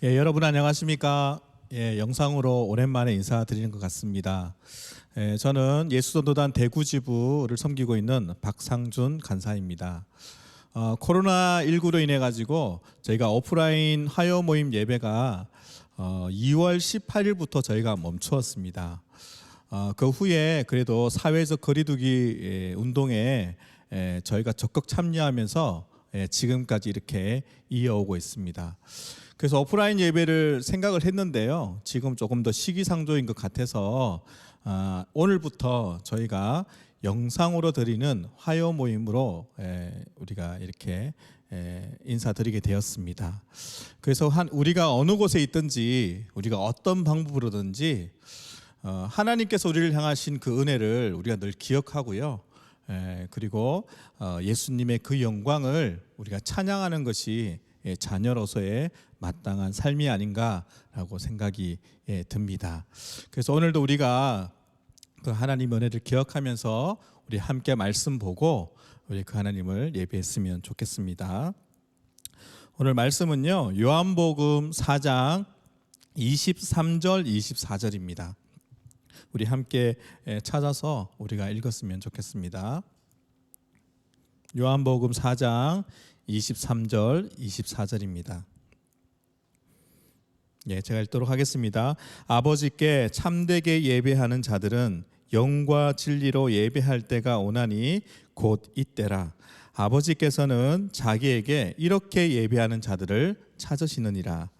여러분 안녕하십니까? 영상으로 오랜만에 인사드리는 것 같습니다. 저는 예수전도단 대구지부를 섬기고 있는 박상준 간사입니다. 코로나19로 인해 가지고 저희가 오프라인 화요 모임 예배가 2월 18일부터 저희가 멈추었습니다. 그 후에 그래도 사회적 거리두기 운동에 저희가 적극 참여하면서 지금까지 이렇게 이어오고 있습니다. 그래서 오프라인 예배를 생각을 했는데요. 지금 조금 더 시기상조인 것 같아서 오늘부터 저희가 영상으로 드리는 화요 모임으로 우리가 이렇게 인사드리게 되었습니다. 그래서 우리가 어느 곳에 있든지 우리가 어떤 방법으로든지 하나님께서 우리를 향하신 그 은혜를 우리가 늘 기억하고요. 그리고 예수님의 그 영광을 우리가 찬양하는 것이 자녀로서의 마땅한 삶이 아닌가라고 생각이 듭니다. 그래서 오늘도 우리가 그 하나님 은혜를 기억하면서 우리 함께 말씀 보고 우리 그 하나님을 예배했으면 좋겠습니다. 오늘 말씀은요, 요한복음 4장 23절 24절입니다. 우리 함께 찾아서 우리가 읽었으면 좋겠습니다. 요한복음 4장 23절 24절입니다. 제가 읽도록 하겠습니다. 아버지께 참되게 예배하는 자들은 영과 진리로 예배할 때가 오나니 곧 이때라. 아버지께서는 자기에게 이렇게 예배하는 자들을 찾으시느니라.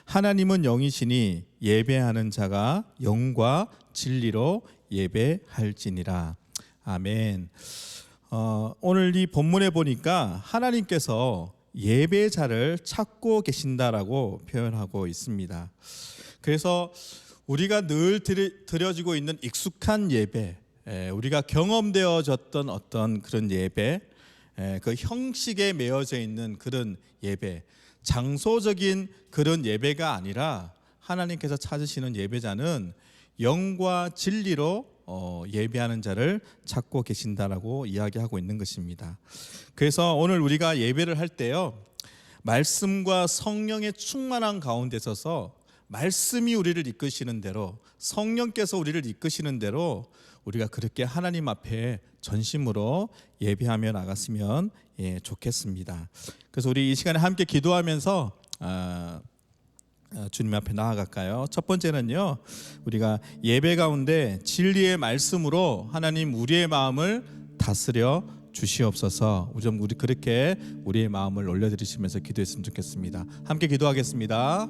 하나님은 영이시니 예배하는 자가 영과 진리로 예배할지니라. 아멘. 오늘 이 본문에 보니까 하나님께서 예배자를 찾고 계신다라고 표현하고 있습니다. 그래서 우리가 늘 드려지고 있는 익숙한 예배, 우리가 경험되어졌던 어떤 그런 예배, 그 형식에 매여져 있는 그런 예배, 장소적인 그런 예배가 아니라 하나님께서 찾으시는 예배자는 영과 진리로 예배하는 자를 찾고 계신다라고 이야기하고 있는 것입니다. 그래서 오늘 우리가 예배를 할 때요, 말씀과 성령의 충만한 가운데 서서 말씀이 우리를 이끄시는 대로, 성령께서 우리를 이끄시는 대로 우리가 그렇게 하나님 앞에 전심으로 예배하며 나갔으면 좋겠습니다. 그래서 우리 이 시간에 함께 기도하면서 주님 앞에 나아갈까요? 첫 번째는요, 우리가 예배 가운데 진리의 말씀으로 하나님 우리의 마음을 다스려 주시옵소서. 우리 그렇게 우리의 마음을 올려드리시면서 기도했으면 좋겠습니다. 함께 기도하겠습니다.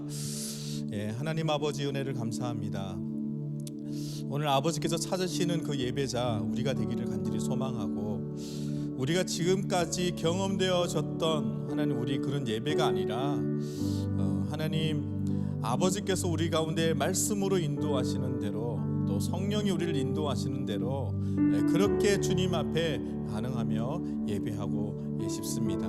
하나님 아버지 은혜를 감사합니다. 오늘 아버지께서 찾으시는 그 예배자 우리가 되기를 간절히 소망하고, 우리가 지금까지 경험되어졌던 하나님 우리 그런 예배가 아니라 하나님 아버지께서 우리 가운데 말씀으로 인도하시는 대로, 또 성령이 우리를 인도하시는 대로 그렇게 주님 앞에 반응하며 예배하고 싶습니다.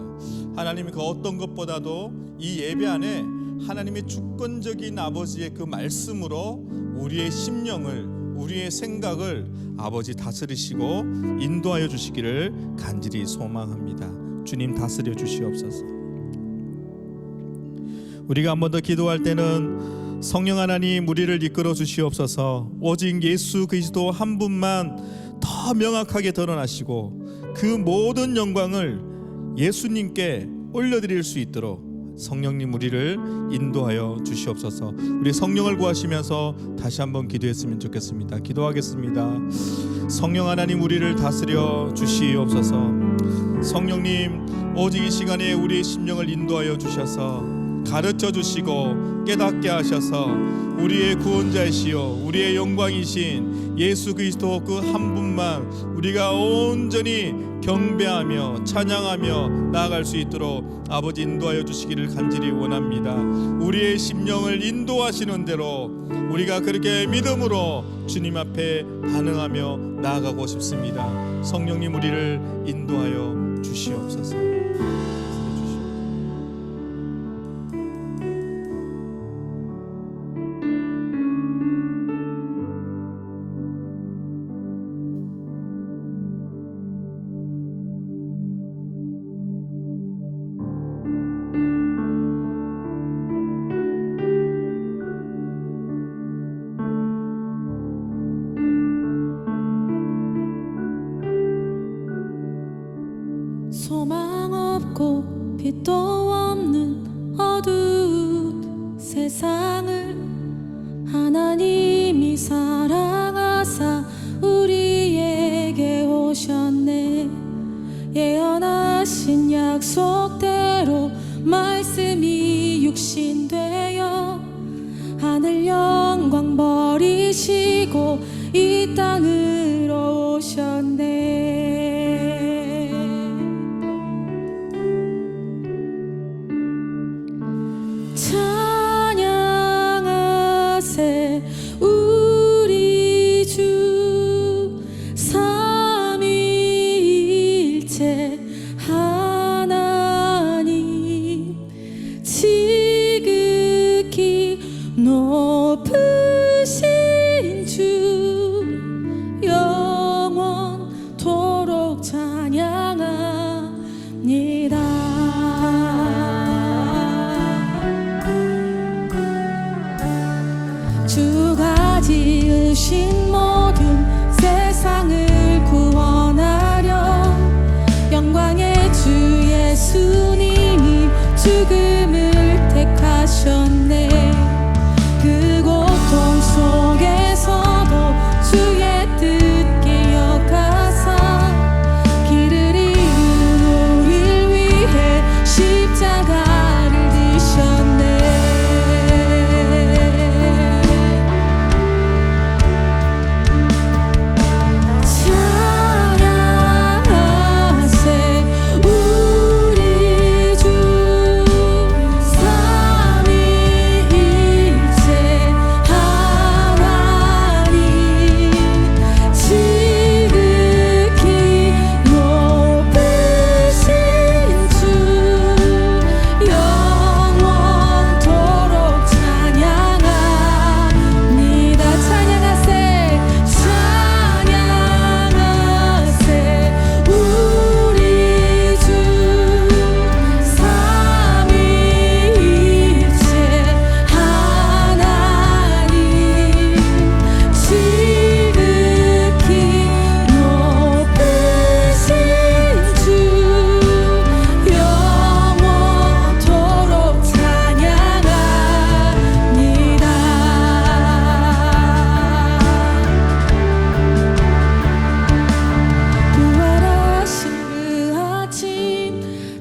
하나님, 그 어떤 것보다도 이 예배 안에 하나님의 주권적인 아버지의 그 말씀으로 우리의 심령을, 우리의 생각을 아버지 다스리시고 인도하여 주시기를 간절히 소망합니다. 주님 다스려 주시옵소서. 우리가 한 번 더 기도할 때는 성령 하나님 우리를 이끌어 주시옵소서. 오직 예수 그리스도 한 분만 더 명확하게 드러나시고 그 모든 영광을 예수님께 올려드릴 수 있도록 성령님 우리를 인도하여 주시옵소서. 우리 성령을 구하시면서 다시 한번 기도했으면 좋겠습니다. 기도하겠습니다. 성령 하나님 우리를 다스려 주시옵소서. 성령님, 오직 이 시간에 우리의 심령을 인도하여 주셔서 가르쳐 주시고 깨닫게 하셔서 우리의 구원자이시요 우리의 영광이신 예수 그리스도 그 한 분만 우리가 온전히 경배하며 찬양하며 나아갈 수 있도록 아버지 인도하여 주시기를 간절히 원합니다. 우리의 심령을 인도하시는 대로 우리가 그렇게 믿음으로 주님 앞에 반응하며 나아가고 싶습니다. 성령님 우리를 인도하여 주시옵소서. 세상을 하나님이 사랑하사 우리에게 오셨네. 예언하신 약속대로 말씀이 육신되어 하늘 영광 버리시고 이 땅으로 오셨네. 찬양하세 우리 주 삼위일체 하나님. 지극히 높으신 주 영원토록 찬양합니다. 주가 지으신 모든 세상을 구원하려 영광의 주 예수님이 죽음을 택하셨네. 그 고통 속에서도 주의 뜻 기억하사 길을 잃은 우릴 위해 십자가를 지셨네. 찬양하세 우리 주 삼위일체 하나님. 지극히 높으신 주 영원토록 찬양합니다. 찬양하세 찬양하세 우리 주 삼위일체 하나님. 지극히 높으신 주 영원토록 찬양합니다. 부활하신 그 아침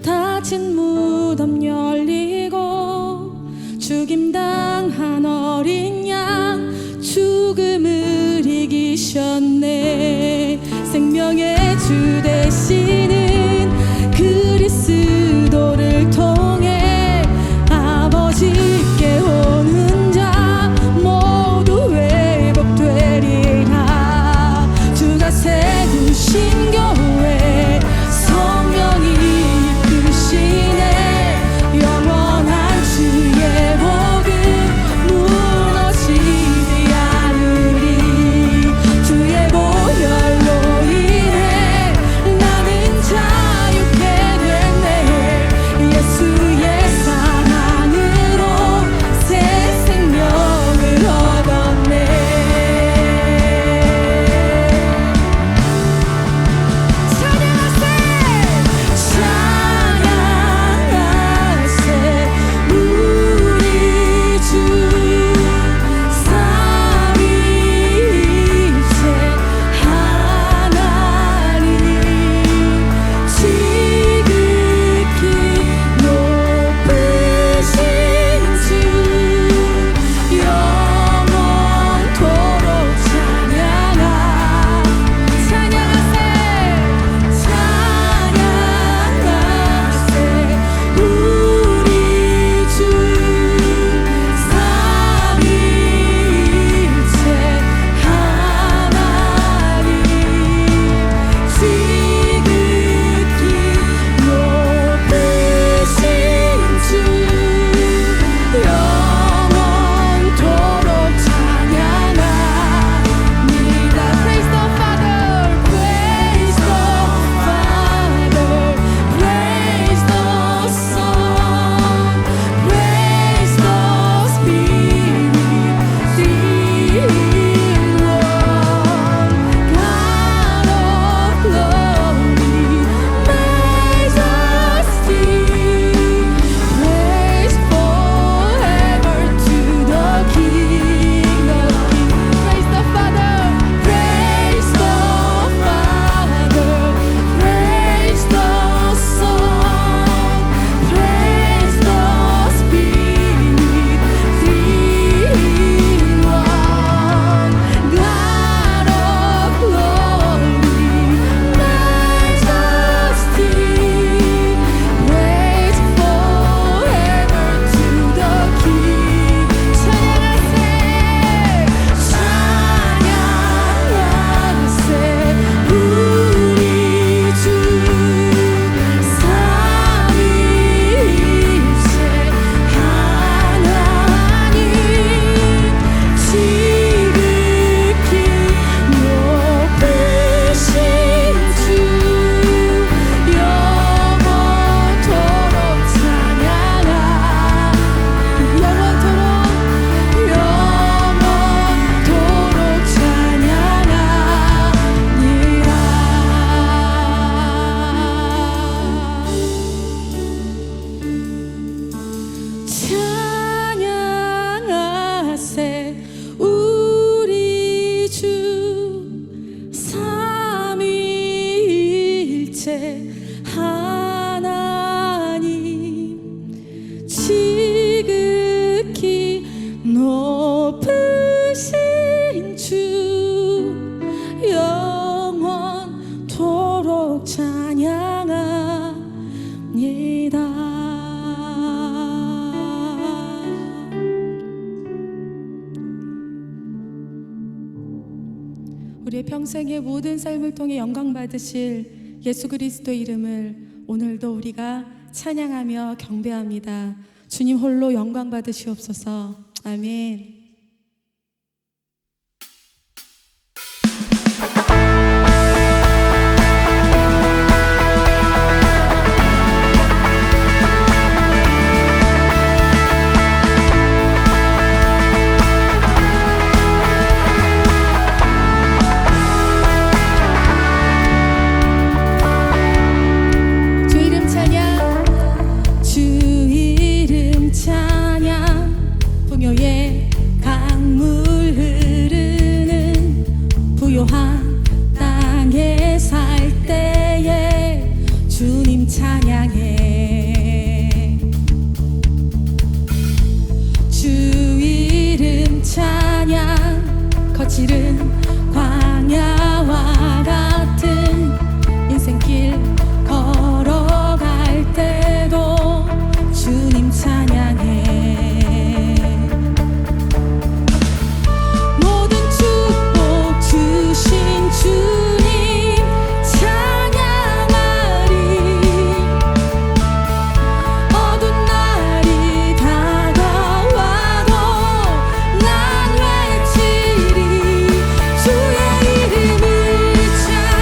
닫힌 무덤 열리고 죽임당한 어린 양 죽음을 이기셨네. 생명의 주 되시는 그리스도를 통해 아버지께 오는 자 모두 회복되리라. 주가 세우신 교회 성령이 이끄시네. 영원한 주의 복음 무너지지 않으리. 주의 보혈로 인해 우리의 평생의 모든 삶을 통해 영광 받으실 예수 그리스도 이름을 오늘도 우리가 찬양하며 경배합니다. 주님 홀로 영광 받으시옵소서. 아멘. 주 이름 찬양 풍요의 강물 흐르는 부요한 땅에 살 때에 주님 찬양해. 주 이름 찬양 거칠은 광야와 같은 인생길 걸어갈 때도 주님 찬양해. 모든 축복 주신 주님 찬양하리. 어두운 날이 다가와도 난 외치리. 주의 이름을 찬양하리.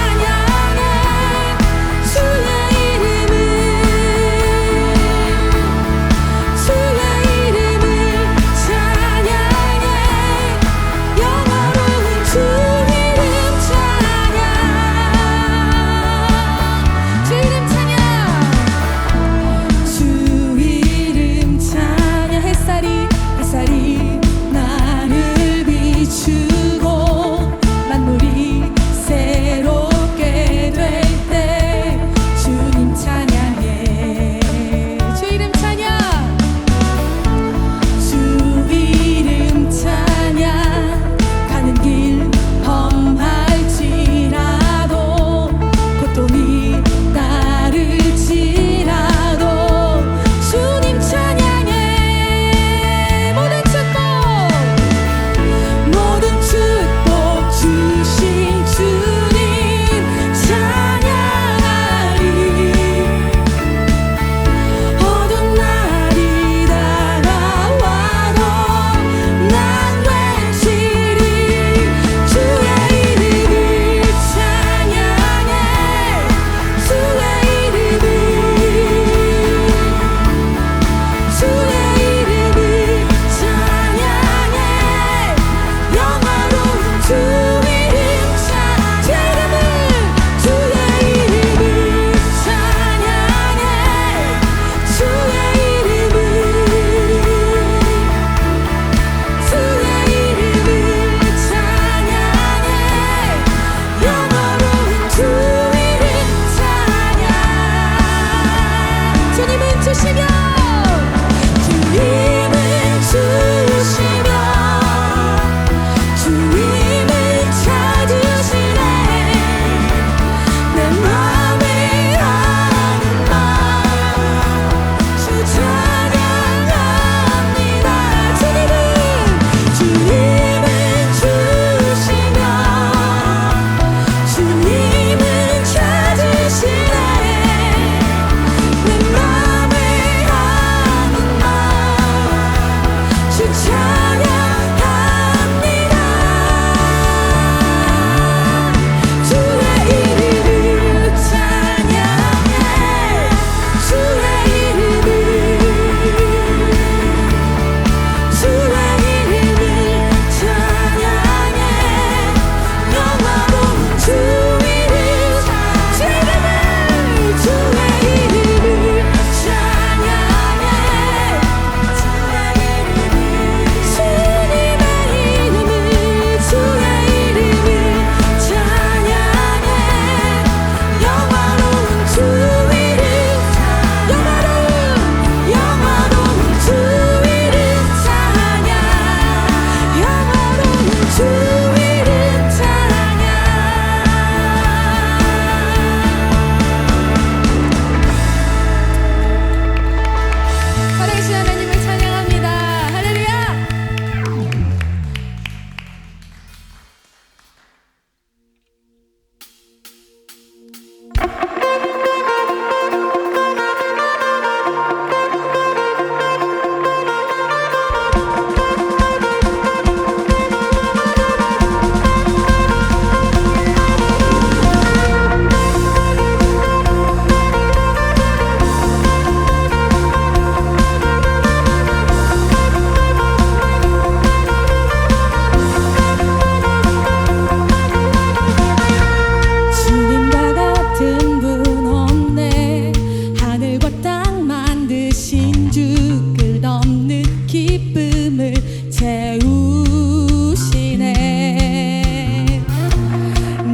채우시네.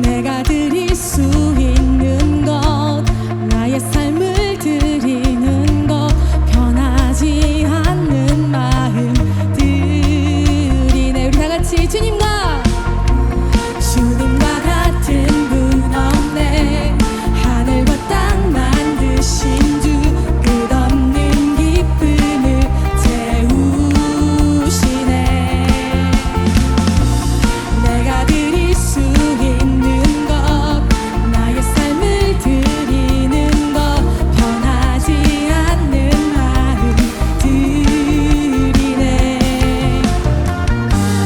내가 드릴 수 있는 것, 나의 삶을 드리는 것, 변하지 않는 마음 드리네. 우리 다 같이 주님과 같은 분 없네. 하늘과 땅 만드신 주, 끝없는 기쁨을 채우시네. 내가 드릴 수 있는 것, 나의 삶을 드리는 것, 변하지 않는 마음 드리네.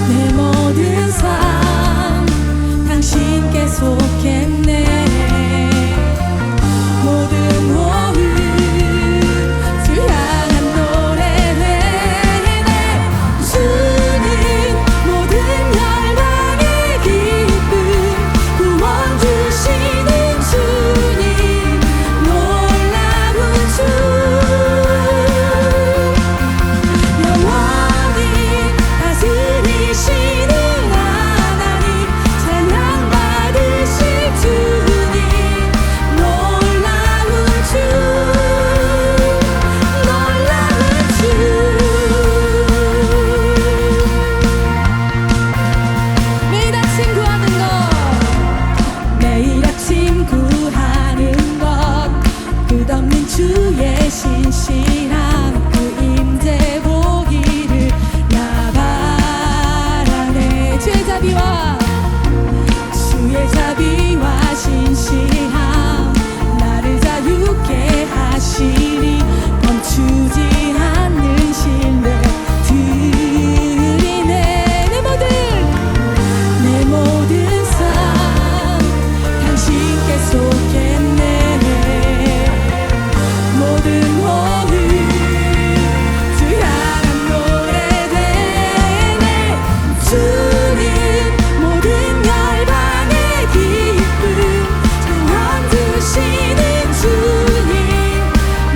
내 모든 삶 당신께 속했네. 모든 호흡 주 향한 노래 되네. 주는 모든 열방의 기쁨, 구원 주시는 주님, 놀라운 주, 영원히 다스리시는 하나님, 찬양받으실 주님, 놀라운 주, 놀라운 주. 매일 아침 구하는 것, 매일 아침 구하는 것, 끝없는 주의 신실함, 그 임재 보기를 나 바라네. 주의 자비와 신실함, 나를 자유케 하시리. 멈추지 않는 신뢰 드리네. 내 모든 삶 당신께 속했네. 모든 호흡 주 향한 노래 되네. 주는 모든 열방의 기쁨, 구원 주시는 주님,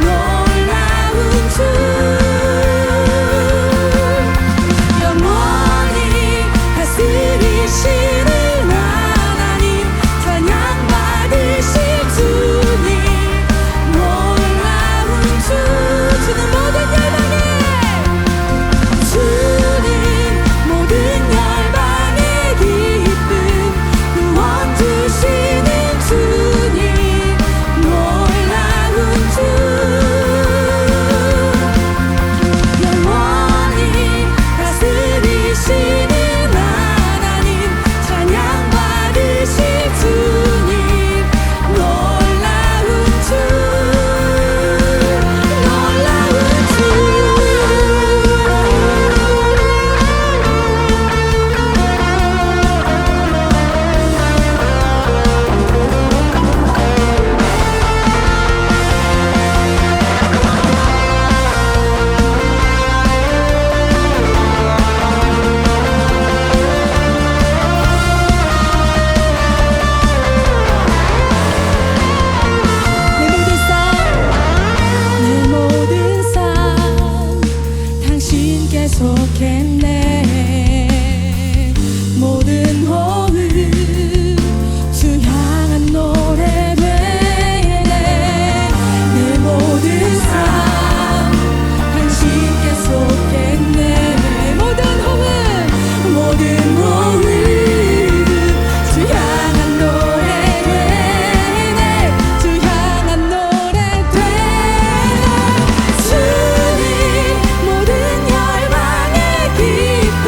놀라운 주, 영원히 다스리시는 하나님, 찬양받으실 주님, 놀라운 주. 주는 모든 열방의 기쁨, 구원 주시는 주님, 놀라운 주, 영원히 다스리시는 하나님, 찬양받으실 주님, 놀라운 주, 놀라운 주. 내 모든 삶 당신께 속했네. 모든 호흡 주 향한 노래 되네. 내 모든 삶 당신께 속했네. 모든 호흡 주 향한 노래 되네. 주 향한 노래 되네. 주님 모든 열방의 기쁨,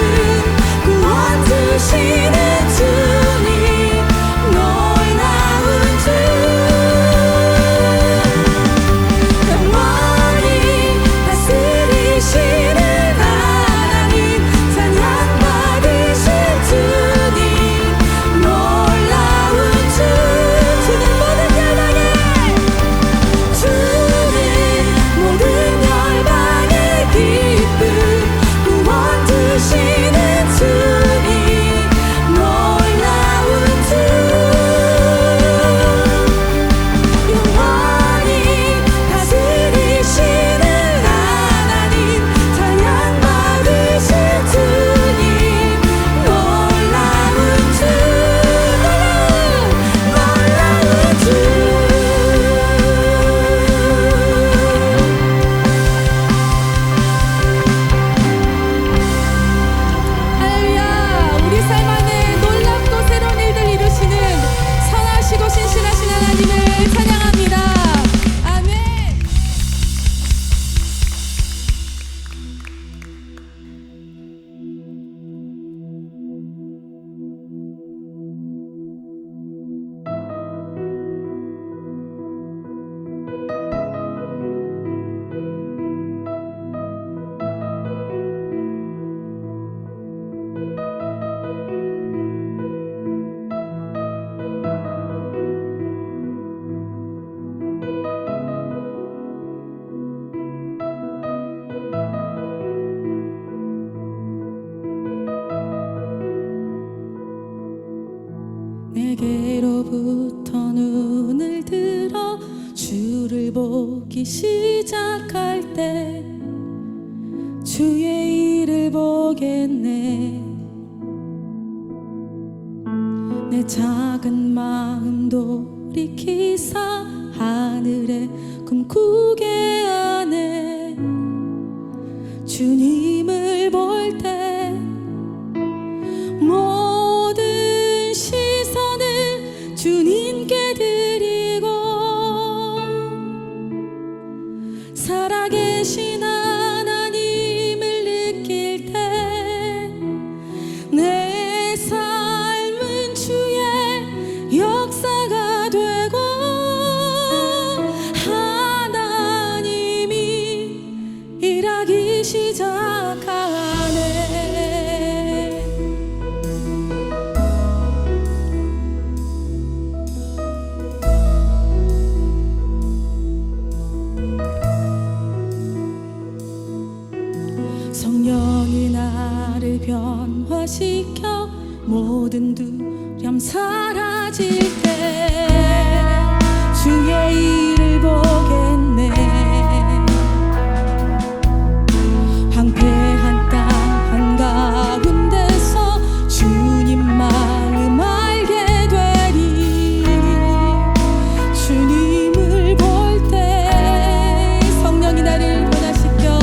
신실하신 하나님을 찬양합니다. 아멘. 내게로부터 눈을 들어 주를 보기 시작할 때 주의 일을 보겠네. 내 작은 마음 돌이키사 하늘의 꿈꾸게 하네. 주님을 볼 때 모든 시선을 주님께 드리고 살아계신 하나님을 느낄 때 내 삶은 주의 역사가 되고 하나님이 일하기 시작하네. 성령이 나를 변화시켜 모든 두려움 사라질 때 주의 일을 보겠네. 황폐한 땅 한가운데서 주님 마음 알게 되리. 주님을 볼 때 성령이 나를 변화시켜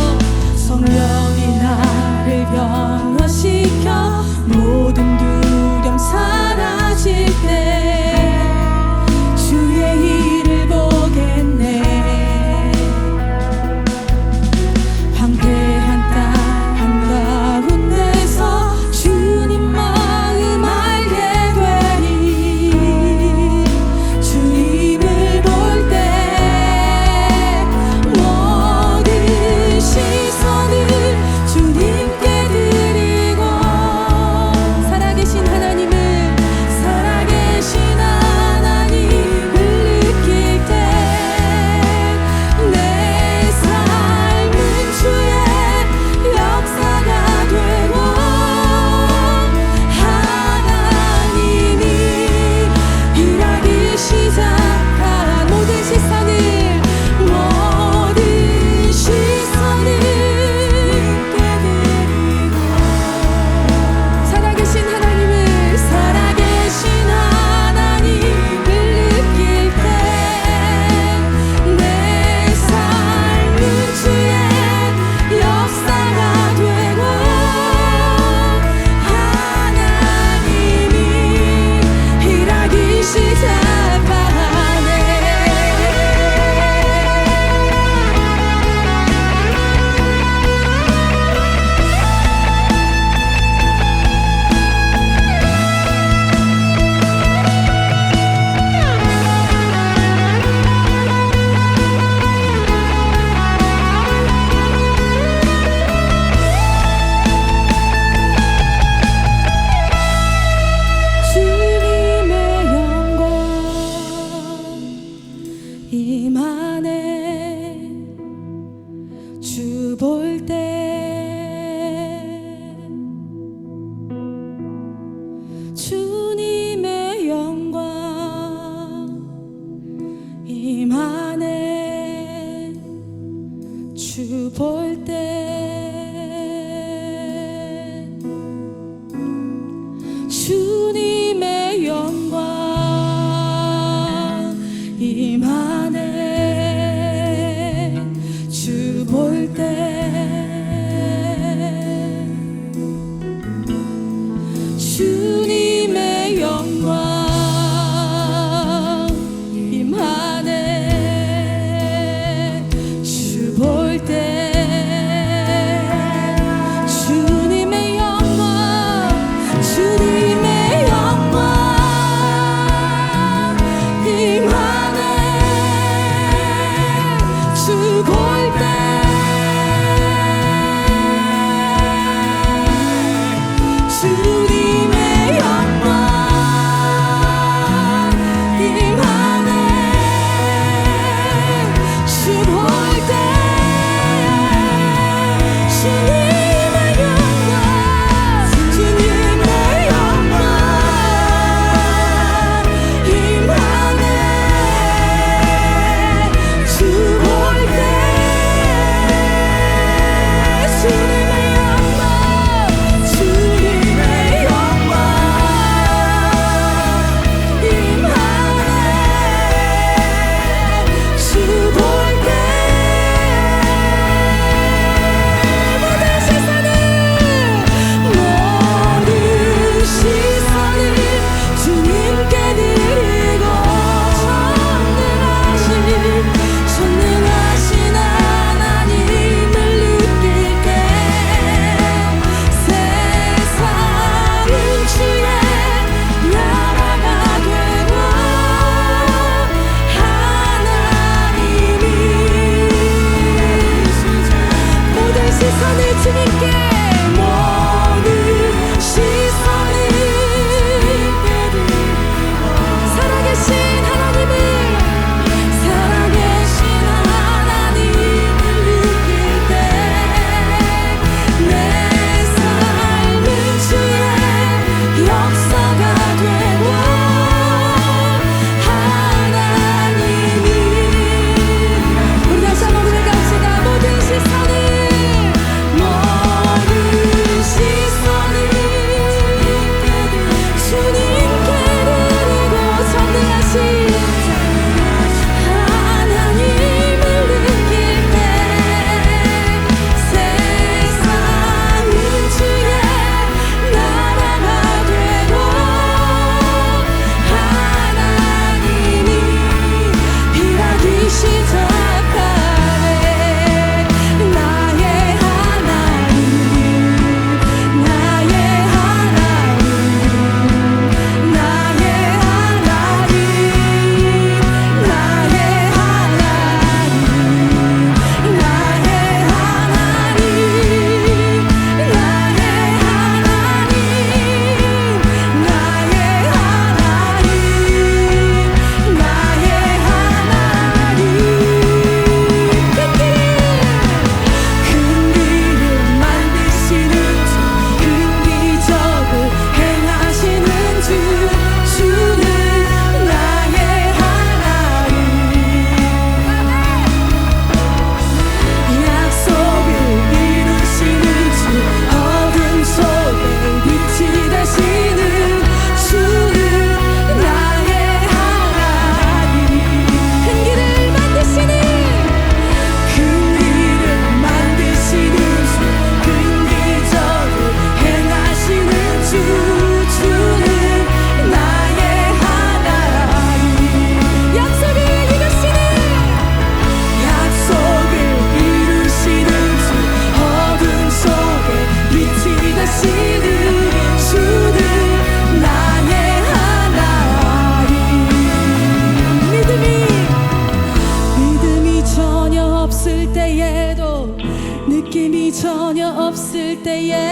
모든 두려움 사라질 때 주의 일을 보겠네.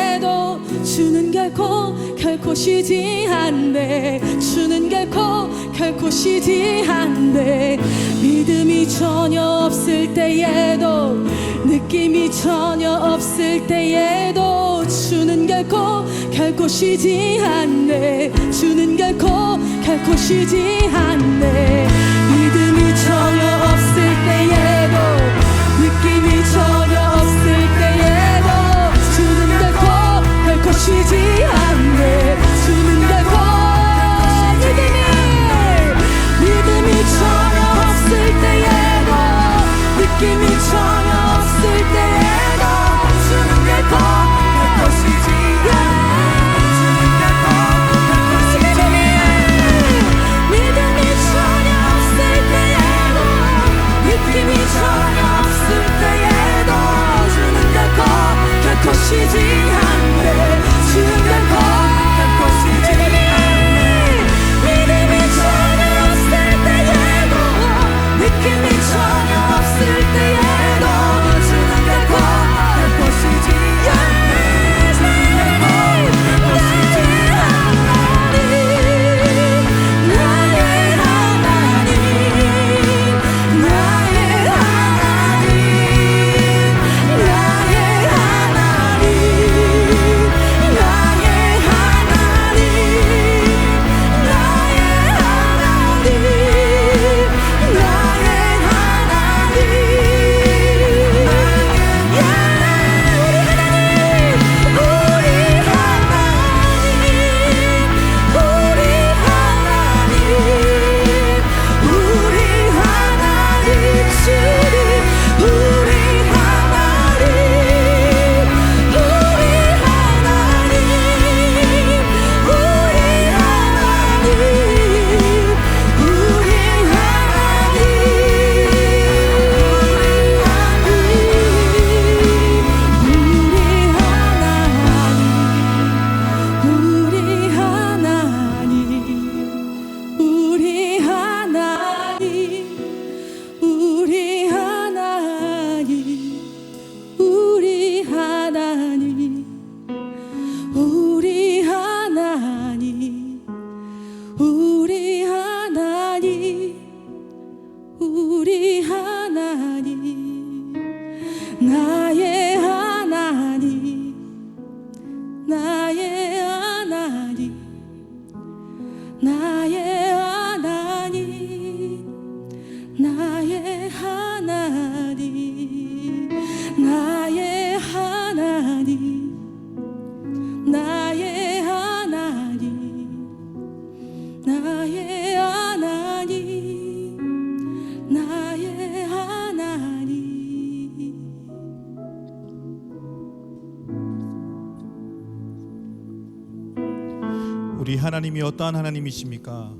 때에도 주는 결코 쉬지 않네. 주는 결코 쉬지 않네. 믿음이 전혀 없을 때에도, 느낌이 전혀 없을 때에도 주는 결코 쉬지 않네. 주는 결코 쉬지 않네. 믿음이 전혀 없을 때에도, 느낌이 전혀 없을 때에도 주는 결코 쉬지 않네. 주는 믿음이 전혀 없을 때에도, 느낌이 전혀 없을 때에도 주는 결코 쉬지 믿음이 전혀 없을 때에도, 느낌이 전혀 없을 때에도 주는 결코 쉬지 않네. 주는 결코 쉬지 않네. 믿음이 전혀 없을 때에도, 느낌이 전혀 없을 때에도 주는 결코 쉬지 않네. 주는 결코 쉬지 않네. 나의 하나님, 나의 하나님, 나의 하나님, 나의 하나님, 나의 하나님, 나의 우리 하나님이 어떠한 하나님이십니까?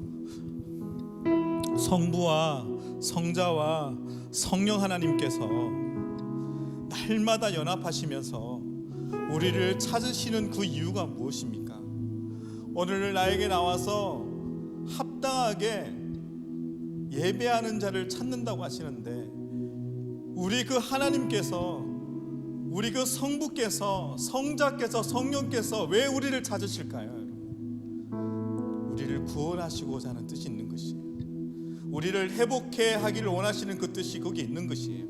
성부와 성자와 성령 하나님께서 날마다 연합하시면서 우리를 찾으시는 그 이유가 무엇입니까? 오늘 나에게 나와서 합당하게 예배하는 자를 찾는다고 하시는데, 우리 그 하나님께서, 우리 그 성부께서, 성자께서, 성령께서 왜 우리를 찾으실까요? 우리를 구원하시고자 하는 뜻이 있는 것이에요. 우리를 회복해 하기를 원하시는 그 뜻이 거기에 있는 것이에요.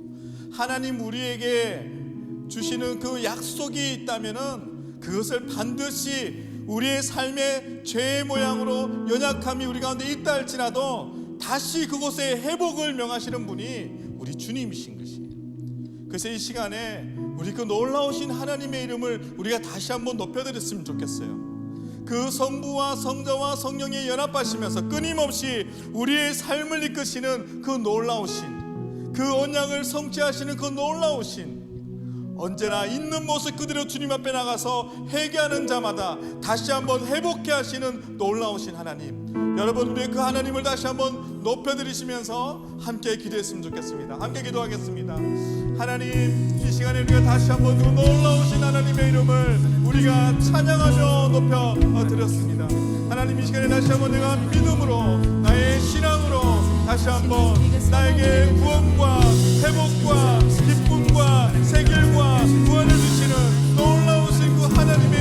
하나님 우리에게 주시는 그 약속이 있다면은 그것을 반드시 우리의 삶의 죄의 모양으로 연약함이 우리 가운데 있다 할지라도 다시 그곳에 회복을 명하시는 분이 우리 주님이신 것이에요. 그래서 이 시간에 우리 그 놀라우신 하나님의 이름을 우리가 다시 한번 높여드렸으면 좋겠어요. 그 성부와 성자와 성령이 연합하시면서 끊임없이 우리의 삶을 이끄시는 그 놀라우신, 그 언약을 성취하시는 그 놀라우신, 언제나 있는 모습 그대로 주님 앞에 나가서 회개하는 자마다 다시 한번 회복해 하시는 놀라우신 하나님, 여러분 우리의 그 하나님을 다시 한번 높여드리시면서 함께 기도했으면 좋겠습니다. 함께 기도하겠습니다. 하나님, 이 시간에 우리가 다시 한번 그 놀라우신 하나님의 이름을 우리가 찬양하며 높여드렸습니다. 하나님, 이 시간에 다시 한번 내가 믿음으로, 나의 신앙으로 다시 한번 나에게 구원과 회복과 기쁨과 세길과 구원을 주시는 놀라우신 그 하나님의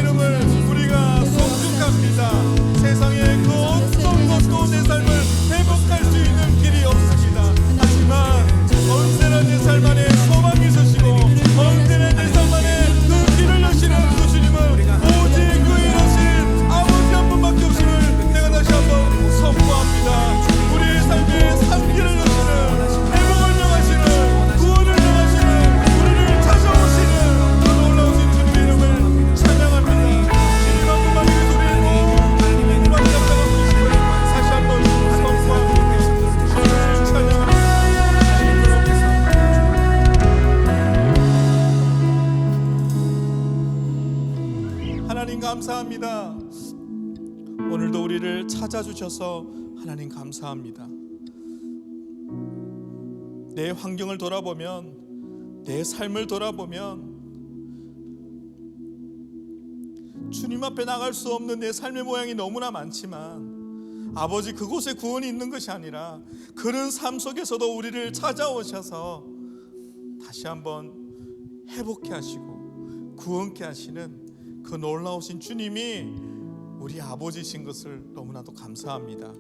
감사합니다. 오늘도 우리를 찾아주셔서 하나님 감사합니다. 내 환경을 돌아보면, 내 삶을 돌아보면 주님 앞에 나갈 수 없는 내 삶의 모양이 너무나 많지만 아버지, 그곳에 구원이 있는 것이 아니라 그런 삶 속에서도 우리를 찾아오셔서 다시 한번 회복케 하시고 구원케 하시는 그 놀라우신 주님이 우리 아버지신 것을 너무나도 감사합니다.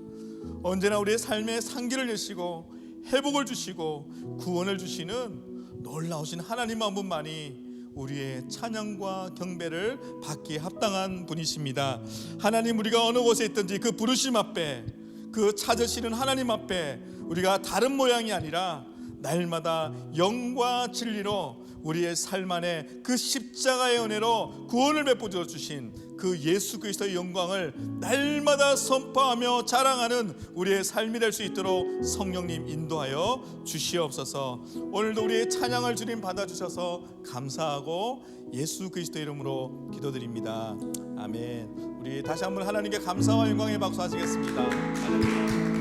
언제나 우리의 삶에 상기를 여시고 회복을 주시고 구원을 주시는 놀라우신 하나님 한 분만이 우리의 찬양과 경배를 받기에 합당한 분이십니다. 하나님, 우리가 어느 곳에 있든지 그 부르심 앞에, 그 찾으시는 하나님 앞에 우리가 다른 모양이 아니라 날마다 영과 진리로 우리의 삶 안에 그 십자가의 은혜로 구원을 베풀어 주신 그 예수 그리스도의 영광을 날마다 선포하며 자랑하는 우리의 삶이 될 수 있도록 성령님 인도하여 주시옵소서. 오늘도 우리의 찬양을 주님 받아주셔서 감사하고 예수 그리스도의 이름으로 기도드립니다. 아멘. 우리 다시 한번 하나님께 감사와 영광의 박수 하시겠습니다. 할렐루야.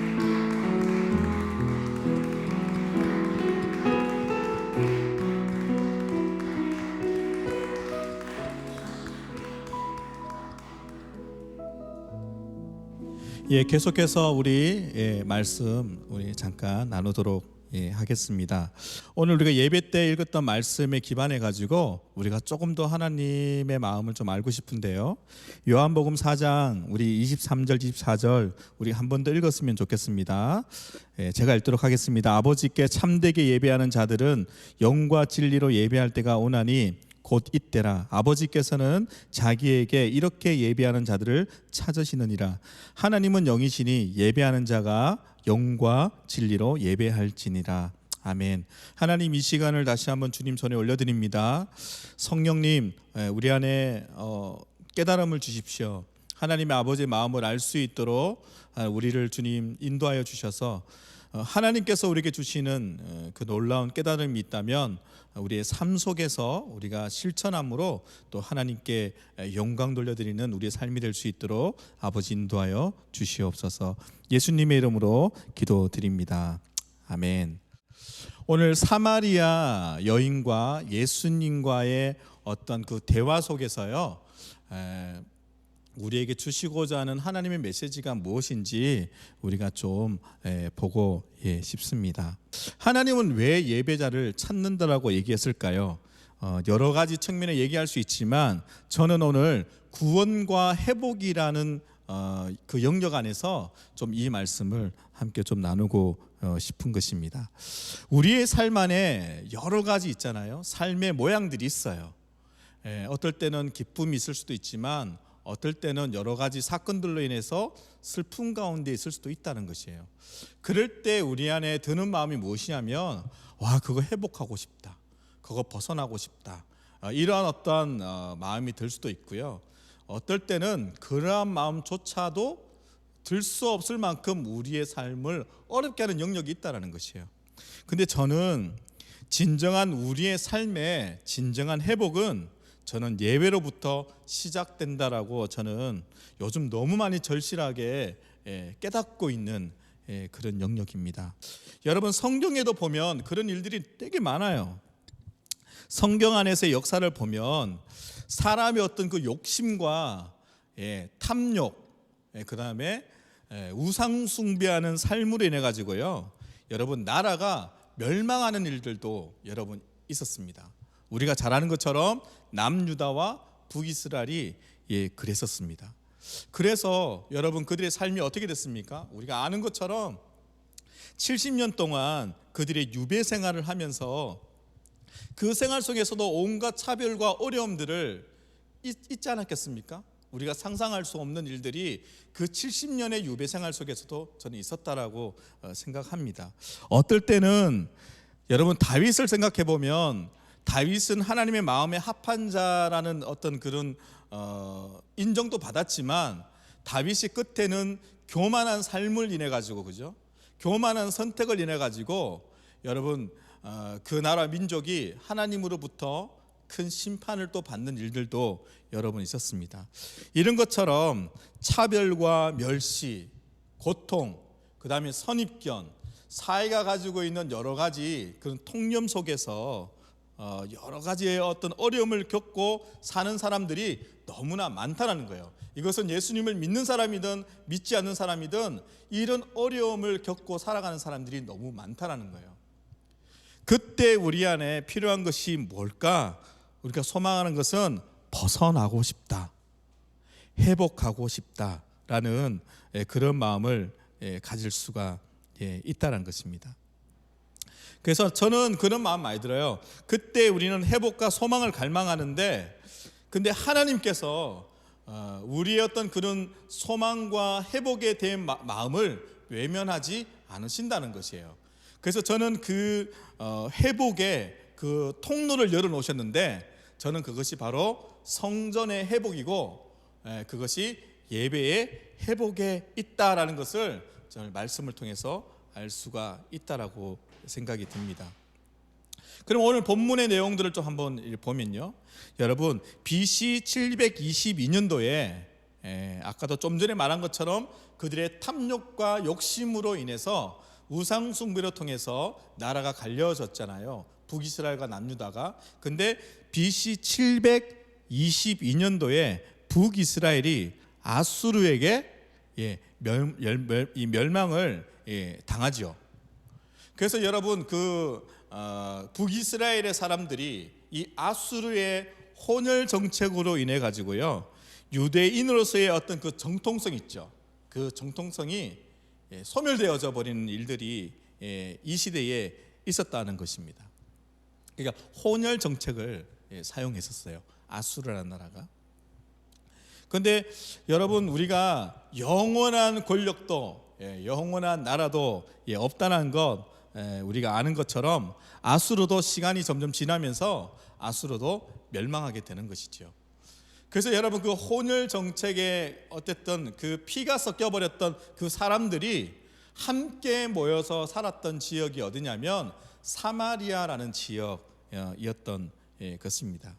계속해서 우리 말씀 우리 잠깐 나누도록 하겠습니다. 오늘 우리가 예배 때 읽었던 말씀에 기반해 가지고 우리가 조금 더 하나님의 마음을 좀 알고 싶은데요. 요한복음 4장 우리 23절 24절 우리 한 번 더 읽었으면 좋겠습니다. 제가 읽도록 하겠습니다. 아버지께 참되게 예배하는 자들은 영과 진리로 예배할 때가 오나니 곧 이때라. 아버지께서는 자기에게 이렇게 예배하는 자들을 찾으시느니라. 하나님은 영이시니 예배하는 자가 영과 진리로 예배할지니라. 아멘. 하나님, 이 시간을 다시 한번 주님 손에 올려드립니다. 성령님, 우리 안에 깨달음을 주십시오. 하나님의 아버지의 마음을 알 수 있도록 우리를 주님 인도하여 주셔서 하나님께서 우리에게 주시는 그 놀라운 깨달음이 있다면 우리의 삶 속에서 우리가 실천함으로 또 하나님께 영광 돌려드리는 우리의 삶이 될 수 있도록 아버지 인도하여 주시옵소서. 예수님의 이름으로 기도드립니다. 아멘. 오늘 사마리아 여인과 예수님과의 어떤 그 대화 속에서요, 우리에게 주시고자 하는 하나님의 메시지가 무엇인지 우리가 좀 보고 싶습니다. 하나님은 왜 예배자를 찾는다라고 얘기했을까요? 여러 가지 측면에 얘기할 수 있지만 저는 오늘 구원과 회복이라는 그 영역 안에서 좀 이 말씀을 함께 좀 나누고 싶은 것입니다. 우리의 삶 안에 여러 가지 있잖아요. 삶의 모양들이 있어요. 어떨 때는 기쁨이 있을 수도 있지만 어떨 때는 여러 가지 사건들로 인해서 슬픔 가운데 있을 수도 있다는 것이에요. 그럴 때 우리 안에 드는 마음이 무엇이냐면, 와, 그거 회복하고 싶다, 그거 벗어나고 싶다, 이러한 어떤 마음이 들 수도 있고요. 어떨 때는 그러한 마음조차도 들 수 없을 만큼 우리의 삶을 어렵게 하는 영역이 있다는 것이에요. 근데 저는 진정한 우리의 삶의 진정한 회복은 저는 예배로부터 시작된다라고 저는 요즘 너무 많이 절실하게 깨닫고 있는 그런 영역입니다. 여러분, 성경에도 보면 그런 일들이 되게 많아요. 성경 안에서의 역사를 보면 사람의 어떤 그 욕심과 탐욕, 그 다음에 우상 숭배하는 삶으로 인해 가지고요, 여러분, 나라가 멸망하는 일들도 여러분 있었습니다. 우리가 잘 아는 것처럼 남유다와 북이스라엘이 그랬었습니다. 그래서 여러분, 그들의 삶이 어떻게 됐습니까? 우리가 아는 것처럼 70년 동안 그들의 유배 생활을 하면서 그 생활 속에서도 온갖 차별과 어려움들을 잊지 않았겠습니까? 우리가 상상할 수 없는 일들이 그 70년의 유배 생활 속에서도 저는 있었다라고 생각합니다. 어떨 때는 여러분, 다윗을 생각해 보면 다윗은 하나님의 마음에 합한 자라는 어떤 그런 인정도 받았지만 다윗이 끝에는 교만한 삶을 인해 가지고, 그죠? 교만한 선택을 인해 가지고 여러분, 그 나라 민족이 하나님으로부터 큰 심판을 또 받는 일들도 여러 번 있었습니다. 이런 것처럼 차별과 멸시, 고통, 그 다음에 선입견, 사회가 가지고 있는 여러 가지 그런 통념 속에서 여러 가지의 어떤 어려움을 겪고 사는 사람들이 너무나 많다는 거예요. 이것은 예수님을 믿는 사람이든 믿지 않는 사람이든 이런 어려움을 겪고 살아가는 사람들이 너무 많다는 거예요. 그때 우리 안에 필요한 것이 뭘까? 우리가 소망하는 것은 벗어나고 싶다, 회복하고 싶다라는 그런 마음을 가질 수가 있다는 것입니다. 그래서 저는 그런 마음 많이 들어요. 그때 우리는 회복과 소망을 갈망하는데, 근데 하나님께서 우리의 어떤 그런 소망과 회복에 대한 마음을 외면하지 않으신다는 것이에요. 그래서 저는 그 회복의 그 통로를 열어놓으셨는데, 저는 그것이 바로 성전의 회복이고 그것이 예배의 회복에 있다라는 것을 저는 말씀을 통해서 알 수가 있다라고 생각이 듭니다. 그럼 오늘 본문의 내용들을 좀 한번 보면요, 여러분 BC 722년도에 아까도 좀 전에 말한 것처럼 그들의 탐욕과 욕심으로 인해서 우상 숭배를 통해서 나라가 갈려졌잖아요. 북이스라엘과 남유다가. 근데 BC 722년도에 북이스라엘이 아수르에게 멸망을 당하죠. 그래서 여러분 북이스라엘의 사람들이 이 아수르의 혼혈 정책으로 인해 가지고요, 유대인으로서의 어떤 그 정통성 있죠. 그 정통성이 소멸되어져 버리는 일들이 이 시대에 있었다는 것입니다. 그러니까 혼혈 정책을 사용했었어요, 아수르라는 나라가. 그런데 여러분 우리가 영원한 권력도 영원한 나라도 없다는 것 우리가 아는 것처럼 아수르도 시간이 점점 지나면서 아수르도 멸망하게 되는 것이죠. 그래서 여러분 그 혼혈 정책에 어쨌든 그 피가 섞여버렸던 그 사람들이 함께 모여서 살았던 지역이 어디냐면 사마리아라는 지역이었던 것입니다.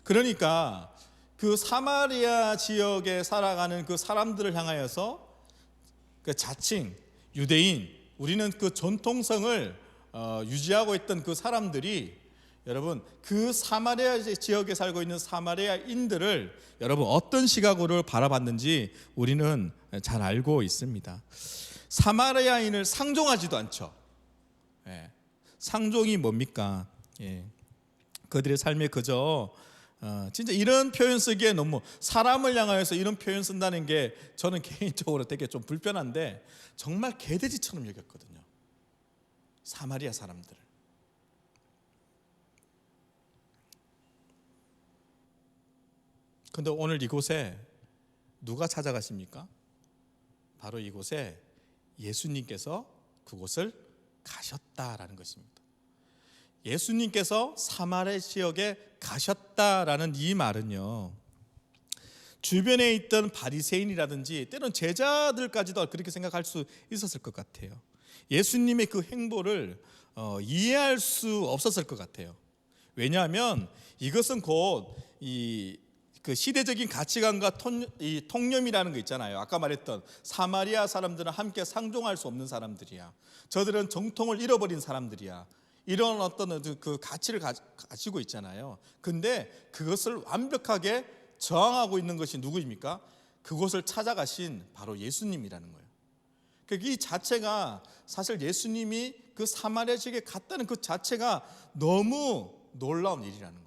그러니까 그 사마리아 지역에 살아가는 그 사람들을 향하여서 그 자칭 유대인, 우리는 그 전통성을 유지하고 있던 그 사람들이 여러분 그 사마리아 지역에 살고 있는 사마리아인들을 여러분 어떤 시각으로 바라봤는지 우리는 잘 알고 있습니다. 사마리아인을 상종하지도 않죠. 상종이 뭡니까? 그들의 삶에 그저 진짜 이런 표현 쓰기에 너무, 사람을 향하여서 이런 표현 쓴다는 게 저는 개인적으로 되게 좀 불편한데 정말 개돼지처럼 여겼거든요, 사마리아 사람들을. 그런데 오늘 이곳에 누가 찾아가십니까? 바로 이곳에 예수님께서 그곳을 가셨다라는 것입니다. 예수님께서 사마리아 지역에 가셨다라는 이 말은요, 주변에 있던 바리새인이라든지 때론 제자들까지도 그렇게 생각할 수 있었을 것 같아요. 예수님의 그 행보를 이해할 수 없었을 것 같아요. 왜냐하면 이것은 곧 그 시대적인 가치관과 통념이라는 거 있잖아요. 아까 말했던 사마리아 사람들은 함께 상종할 수 없는 사람들이야. 저들은 정통을 잃어버린 사람들이야. 이런 어떤 그 가치를 가지고 있잖아요. 근데 그것을 완벽하게 저항하고 있는 것이 누구입니까? 그곳을 찾아가신 바로 예수님이라는 거예요. 이 자체가 사실 예수님이 그 사마리아 지역에 갔다는 그 자체가 너무 놀라운 일이라는 거예요.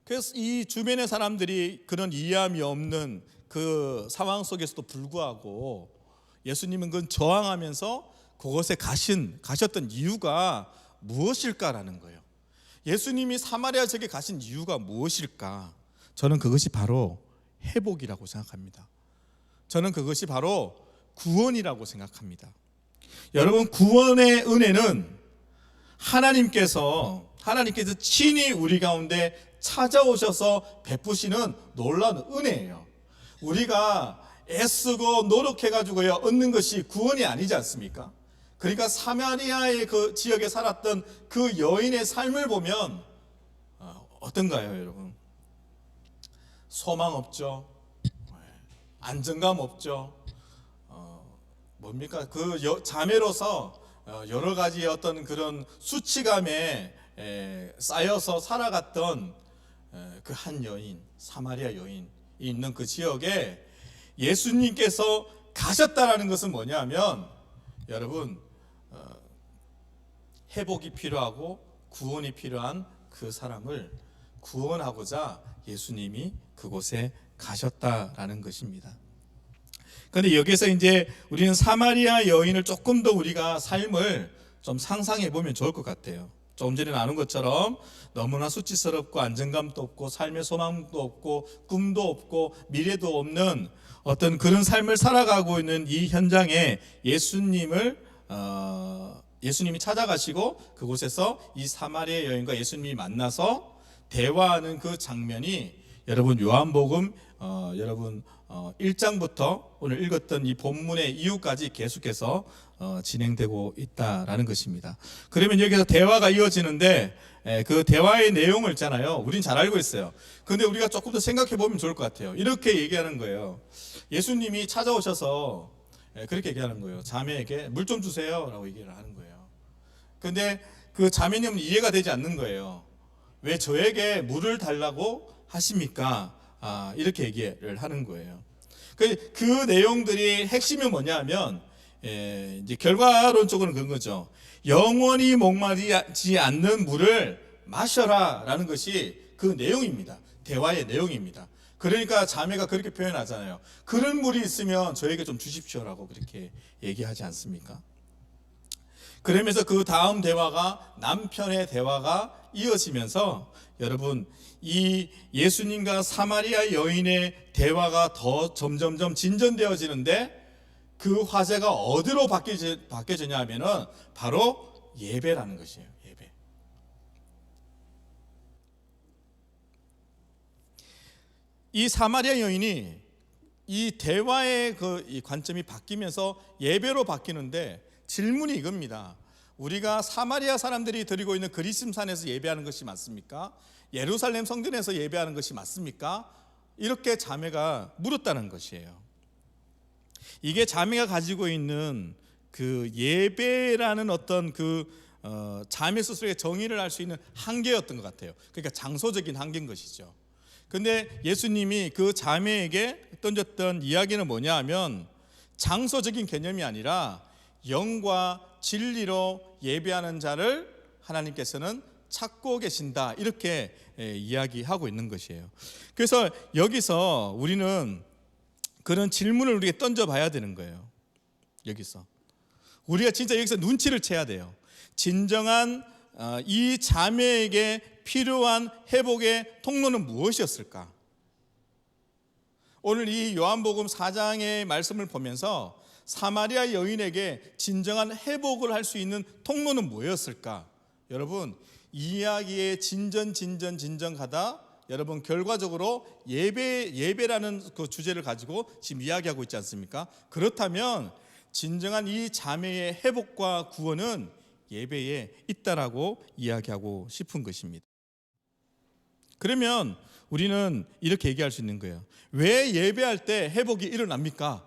그래서 이 주변의 사람들이 그런 이해함이 없는 그 상황 속에서도 불구하고 예수님은 그건 저항하면서 그곳에 가셨던 이유가 무엇일까라는 거예요. 예수님이 사마리아 지역에 가신 이유가 무엇일까? 저는 그것이 바로 회복이라고 생각합니다. 저는 그것이 바로 구원이라고 생각합니다. 여러분, 구원의 은혜는 하나님께서 친히 우리 가운데 찾아오셔서 베푸시는 놀라운 은혜예요. 우리가 애쓰고 노력해가지고요 얻는 것이 구원이 아니지 않습니까? 그러니까 사마리아의 그 지역에 살았던 그 여인의 삶을 보면 어떤가요, 여러분? 소망 없죠. 안정감 없죠. 뭡니까? 그 자매로서 여러 가지 어떤 그런 수치감에 쌓여서 살아갔던 그 한 여인, 사마리아 여인이 있는 그 지역에 예수님께서 가셨다라는 것은 뭐냐면, 여러분, 회복이 필요하고 구원이 필요한 그 사람을 구원하고자 예수님이 그곳에 가셨다라는 것입니다. 그런데 여기서 이제 우리는 사마리아 여인을 조금 더 우리가 삶을 좀 상상해 보면 좋을 것 같아요. 조금 전에 나눈 것처럼 너무나 수치스럽고 안정감도 없고 삶의 소망도 없고 꿈도 없고 미래도 없는 어떤 그런 삶을 살아가고 있는 이 현장에 예수님이 찾아가시고 그곳에서 이 사마리아 여인과 예수님이 만나서 대화하는 그 장면이 여러분 요한복음 1장부터 오늘 읽었던 이 본문의 이후까지 계속해서 진행되고 있다라는 것입니다. 그러면 여기서 대화가 이어지는데 그 대화의 내용을 있잖아요. 우린 잘 알고 있어요. 근데 우리가 조금 더 생각해 보면 좋을 것 같아요. 이렇게 얘기하는 거예요. 예수님이 찾아오셔서 그렇게 얘기하는 거예요. 자매에게 물 좀 주세요 라고 얘기를 하는 거예요. 근데 그 자매님은 이해가 되지 않는 거예요. 왜 저에게 물을 달라고 하십니까? 이렇게 얘기를 하는 거예요. 그 내용들이 핵심이 뭐냐 하면 이제 결과론적으로는 그런 거죠. 영원히 목마르지 않는 물을 마셔라 라는 것이 그 내용입니다. 대화의 내용입니다. 그러니까 자매가 그렇게 표현하잖아요. 그런 물이 있으면 저에게 좀 주십시오라고 그렇게 얘기하지 않습니까? 그러면서 그 다음 대화가 남편의 대화가 이어지면서 여러분 이 예수님과 사마리아 여인의 대화가 더 점점점 진전되어지는데 그 화제가 어디로 바뀌어지냐 하면은 바로 예배라는 것이에요. 예배. 이 사마리아 여인이 이 대화의 이 관점이 바뀌면서 예배로 바뀌는데 질문이 이겁니다. 우리가 사마리아 사람들이 드리고 있는 그리심산에서 예배하는 것이 맞습니까? 예루살렘 성전에서 예배하는 것이 맞습니까? 이렇게 자매가 물었다는 것이에요. 이게 자매가 가지고 있는 그 예배라는 어떤 자매 스스로의 정의를 할 수 있는 한계였던 것 같아요. 그러니까 장소적인 한계인 것이죠. 근데 예수님이 그 자매에게 던졌던 이야기는 뭐냐 하면 장소적인 개념이 아니라 영과 진리로 예배하는 자를 하나님께서는 찾고 계신다, 이렇게 이야기하고 있는 것이에요. 그래서 여기서 우리는 그런 질문을 우리에게 던져봐야 되는 거예요. 여기서 우리가 진짜 여기서 눈치를 채야 돼요. 진정한 이 자매에게 필요한 회복의 통로는 무엇이었을까? 오늘 이 요한복음 4장의 말씀을 보면서 사마리아 여인에게 진정한 회복을 할 수 있는 통로는 뭐였을까? 여러분, 이야기의 진전 가다 여러분 결과적으로 예배라는 그 주제를 가지고 지금 이야기하고 있지 않습니까? 그렇다면 진정한 이 자매의 회복과 구원은 예배에 있다라고 이야기하고 싶은 것입니다. 그러면 우리는 이렇게 얘기할 수 있는 거예요. 왜 예배할 때 회복이 일어납니까?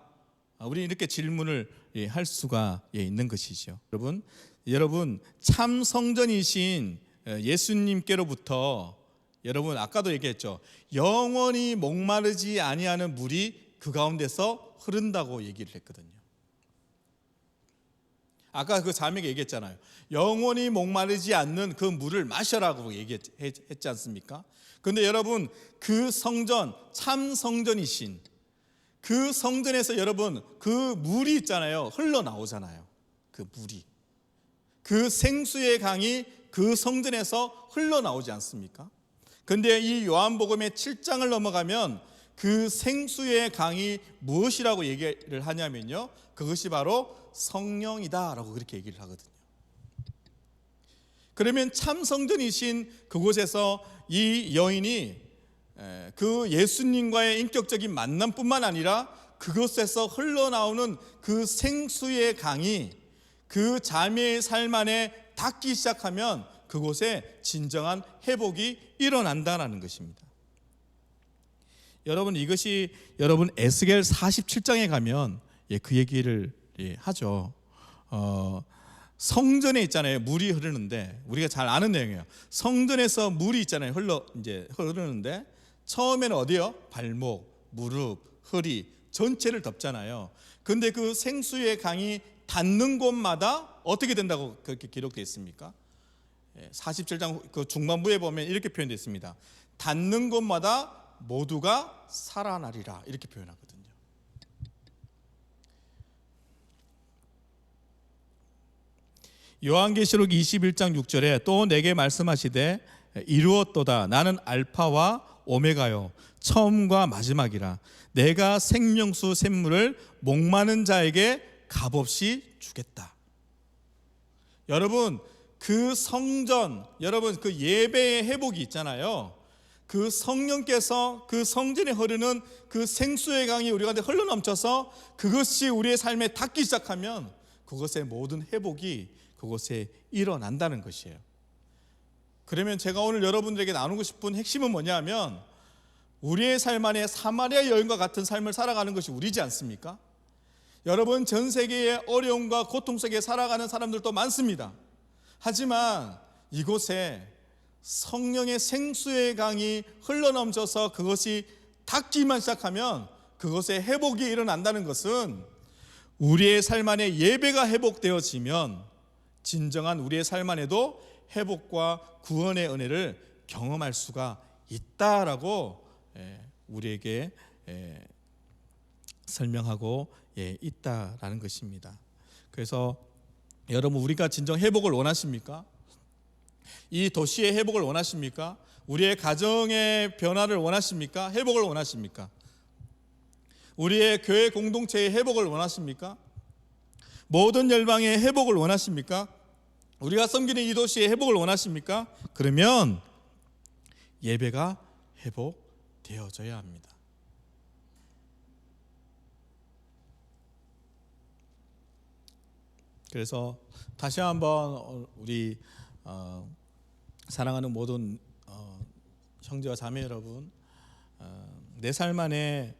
우리 이렇게 질문을 할 수가 있는 것이죠. 여러분 참 성전이신 예수님께로부터 여러분 아까도 얘기했죠. 영원히 목마르지 아니하는 물이 그 가운데서 흐른다고 얘기를 했거든요. 아까 그 자매가 얘기했잖아요. 영원히 목마르지 않는 그 물을 마셔라고 얘기했지 않습니까? 그런데 여러분 그 성전, 참 성전이신 그 성전에서 여러분 그 물이 있잖아요. 흘러나오잖아요. 그 물이, 그 생수의 강이 그 성전에서 흘러나오지 않습니까? 그런데 이 요한복음의 7장을 넘어가면 그 생수의 강이 무엇이라고 얘기를 하냐면요, 그것이 바로 성령이다라고 그렇게 얘기를 하거든요. 그러면 참 성전이신 그곳에서 이 여인이 그 예수님과의 인격적인 만남뿐만 아니라 그곳에서 흘러나오는 그 생수의 강이 그 자매의 삶 안에 닿기 시작하면 그곳에 진정한 회복이 일어난다는 것입니다. 여러분, 이것이 여러분 에스겔 47장에 가면 그 얘기를 하죠. 성전에 있잖아요. 물이 흐르는데, 우리가 잘 아는 내용이에요. 성전에서 물이 있잖아요. 흐르는데 처음에는 어디요? 발목, 무릎, 허리 전체를 덮잖아요. 근데 그 생수의 강이 닿는 곳마다 어떻게 된다고 그렇게 기록되어 있습니까? 47장 그 중반부에 보면 이렇게 표현되어 있습니다. 닿는 곳마다 모두가 살아나리라, 이렇게 표현하거든요. 요한계시록 21장 6절에 또 내게 말씀하시되 이루었도다. 나는 알파와 오메가요 처음과 마지막이라. 내가 생명수 샘물을 목마른 자에게 값없이 주겠다. 여러분, 그 성전, 여러분 그 예배의 회복이 있잖아요. 그 성령께서 그 성전에 흐르는 그 생수의 강이 우리 가운데 흘러넘쳐서 그것이 우리의 삶에 닿기 시작하면 그것의 모든 회복이 그곳에 일어난다는 것이에요. 그러면 제가 오늘 여러분들에게 나누고 싶은 핵심은 뭐냐면, 우리의 삶 안에 사마리아 여인과 같은 삶을 살아가는 것이 우리지 않습니까? 여러분, 전 세계의 어려움과 고통 속에 살아가는 사람들도 많습니다. 하지만 이곳에 성령의 생수의 강이 흘러넘쳐서 그것이 닿기만 시작하면 그것에 회복이 일어난다는 것은, 우리의 삶 안에 예배가 회복되어지면 진정한 우리의 삶 안에도 회복과 구원의 은혜를 경험할 수가 있다라고 우리에게 설명하고 있다라는 것입니다. 그래서 여러분, 우리가 진정 회복을 원하십니까? 이 도시의 회복을 원하십니까? 우리의 가정의 변화를 원하십니까? 회복을 원하십니까? 우리의 교회 공동체의 회복을 원하십니까? 모든 열방의 회복을 원하십니까? 우리가 섬기는 이 도시의 회복을 원하십니까? 그러면 예배가 회복되어져야 합니다. 그래서 다시 한번 우리 사랑하는 모든 형제와 자매 여러분, 내 삶 안에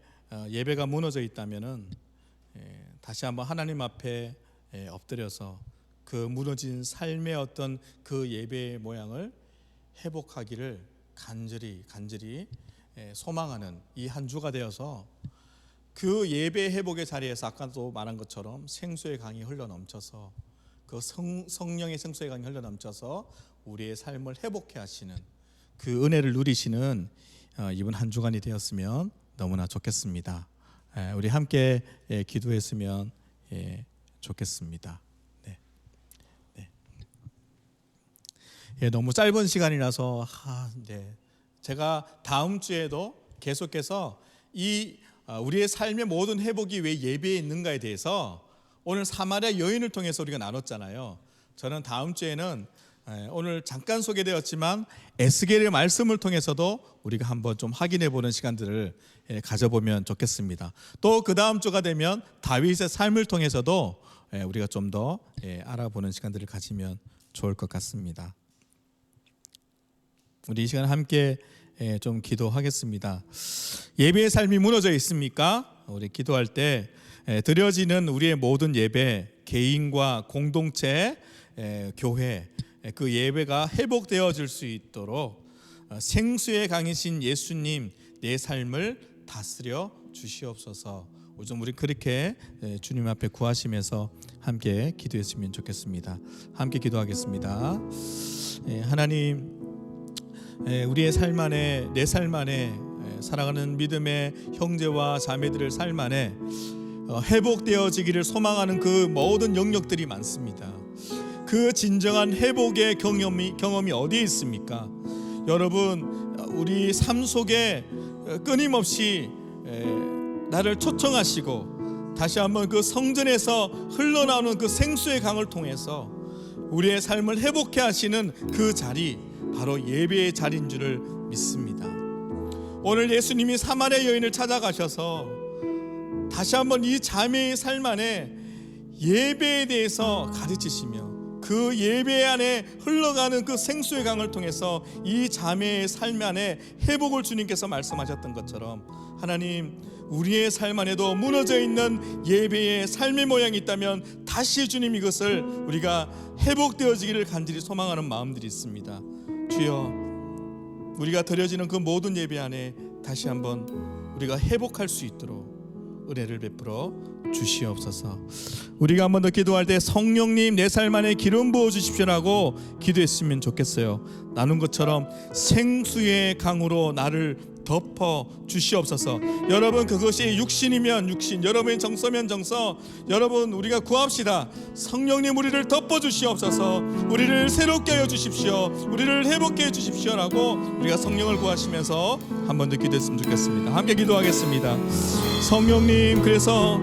예배가 무너져 있다면은 다시 한번 하나님 앞에 엎드려서 그 무너진 삶의 어떤 그 예배의 모양을 회복하기를 간절히 소망하는 이 한 주가 되어서 그 예배 회복의 자리에서 아까도 말한 것처럼 생수의 강이 흘러넘쳐서 그 성령의 생수의 강이 흘러넘쳐서 우리의 삶을 회복해 하시는 그 은혜를 누리시는 이번 한 주간이 되었으면 너무나 좋겠습니다. 우리 함께 기도했으면 좋겠습니다. 너무 짧은 시간이라서 제가 다음 주에도 계속해서 이 우리의 삶의 모든 회복이 왜 예배에 있는가에 대해서 오늘 사마리아 여인을 통해서 우리가 나눴잖아요. 저는 다음 주에는 오늘 잠깐 소개되었지만 에스겔의 말씀을 통해서도 우리가 한번 좀 확인해 보는 시간들을 가져보면 좋겠습니다. 또 그 다음 주가 되면 다윗의 삶을 통해서도 우리가 좀 더 알아보는 시간들을 가지면 좋을 것 같습니다. 우리 이 시간 함께 좀 기도하겠습니다. 예배의 삶이 무너져 있습니까? 우리 기도할 때 드려지는 우리의 모든 예배, 개인과 공동체, 교회, 그 예배가 회복되어질 수 있도록 생수의 강이신 예수님, 내 삶을 다스려 주시옵소서. 좀 우리 그렇게 주님 앞에 구하시면서 함께 기도했으면 좋겠습니다. 함께 기도하겠습니다. 하나님, 우리의 삶 안에, 내 삶 안에 사랑하는 믿음의 형제와 자매들의 삶 안에 회복되어지기를 소망하는 그 모든 영역들이 많습니다. 그 진정한 회복의 경험이 어디에 있습니까? 여러분, 우리 삶 속에 끊임없이 나를 초청하시고 다시 한번 그 성전에서 흘러나오는 그 생수의 강을 통해서 우리의 삶을 회복해 하시는 그 자리, 바로 예배의 자리인 줄을 믿습니다. 오늘 예수님이 사마리아 여인을 찾아가셔서 다시 한번 이 자매의 삶 안에 예배에 대해서 가르치시며 그 예배 안에 흘러가는 그 생수의 강을 통해서 이 자매의 삶 안에 회복을 주님께서 말씀하셨던 것처럼 하나님, 우리의 삶 안에도 무너져 있는 예배의 삶의 모양이 있다면 다시 주님 이것을 우리가 회복되어지기를 간절히 소망하는 마음들이 있습니다. 주여, 우리가 드려지는 그 모든 예배 안에 다시 한번 우리가 회복할 수 있도록 은혜를 베풀어 주시옵소서. 우리가 한 번 더 기도할 때 성령님 내 삶 안에 기름 부어 주십시오라고 기도했으면 좋겠어요. 나눈 것처럼 생수의 강으로 나를 덮어 주시옵소서. 여러분, 그것이 육신이면 육신, 여러분의 정서면 정서, 여러분 우리가 구합시다. 성령님 우리를 덮어 주시옵소서. 우리를 새롭게 하여 주십시오. 우리를 회복해 주십시오라고 우리가 성령을 구하시면서 한 번 더 기도했으면 좋겠습니다. 함께 기도하겠습니다. 성령님, 그래서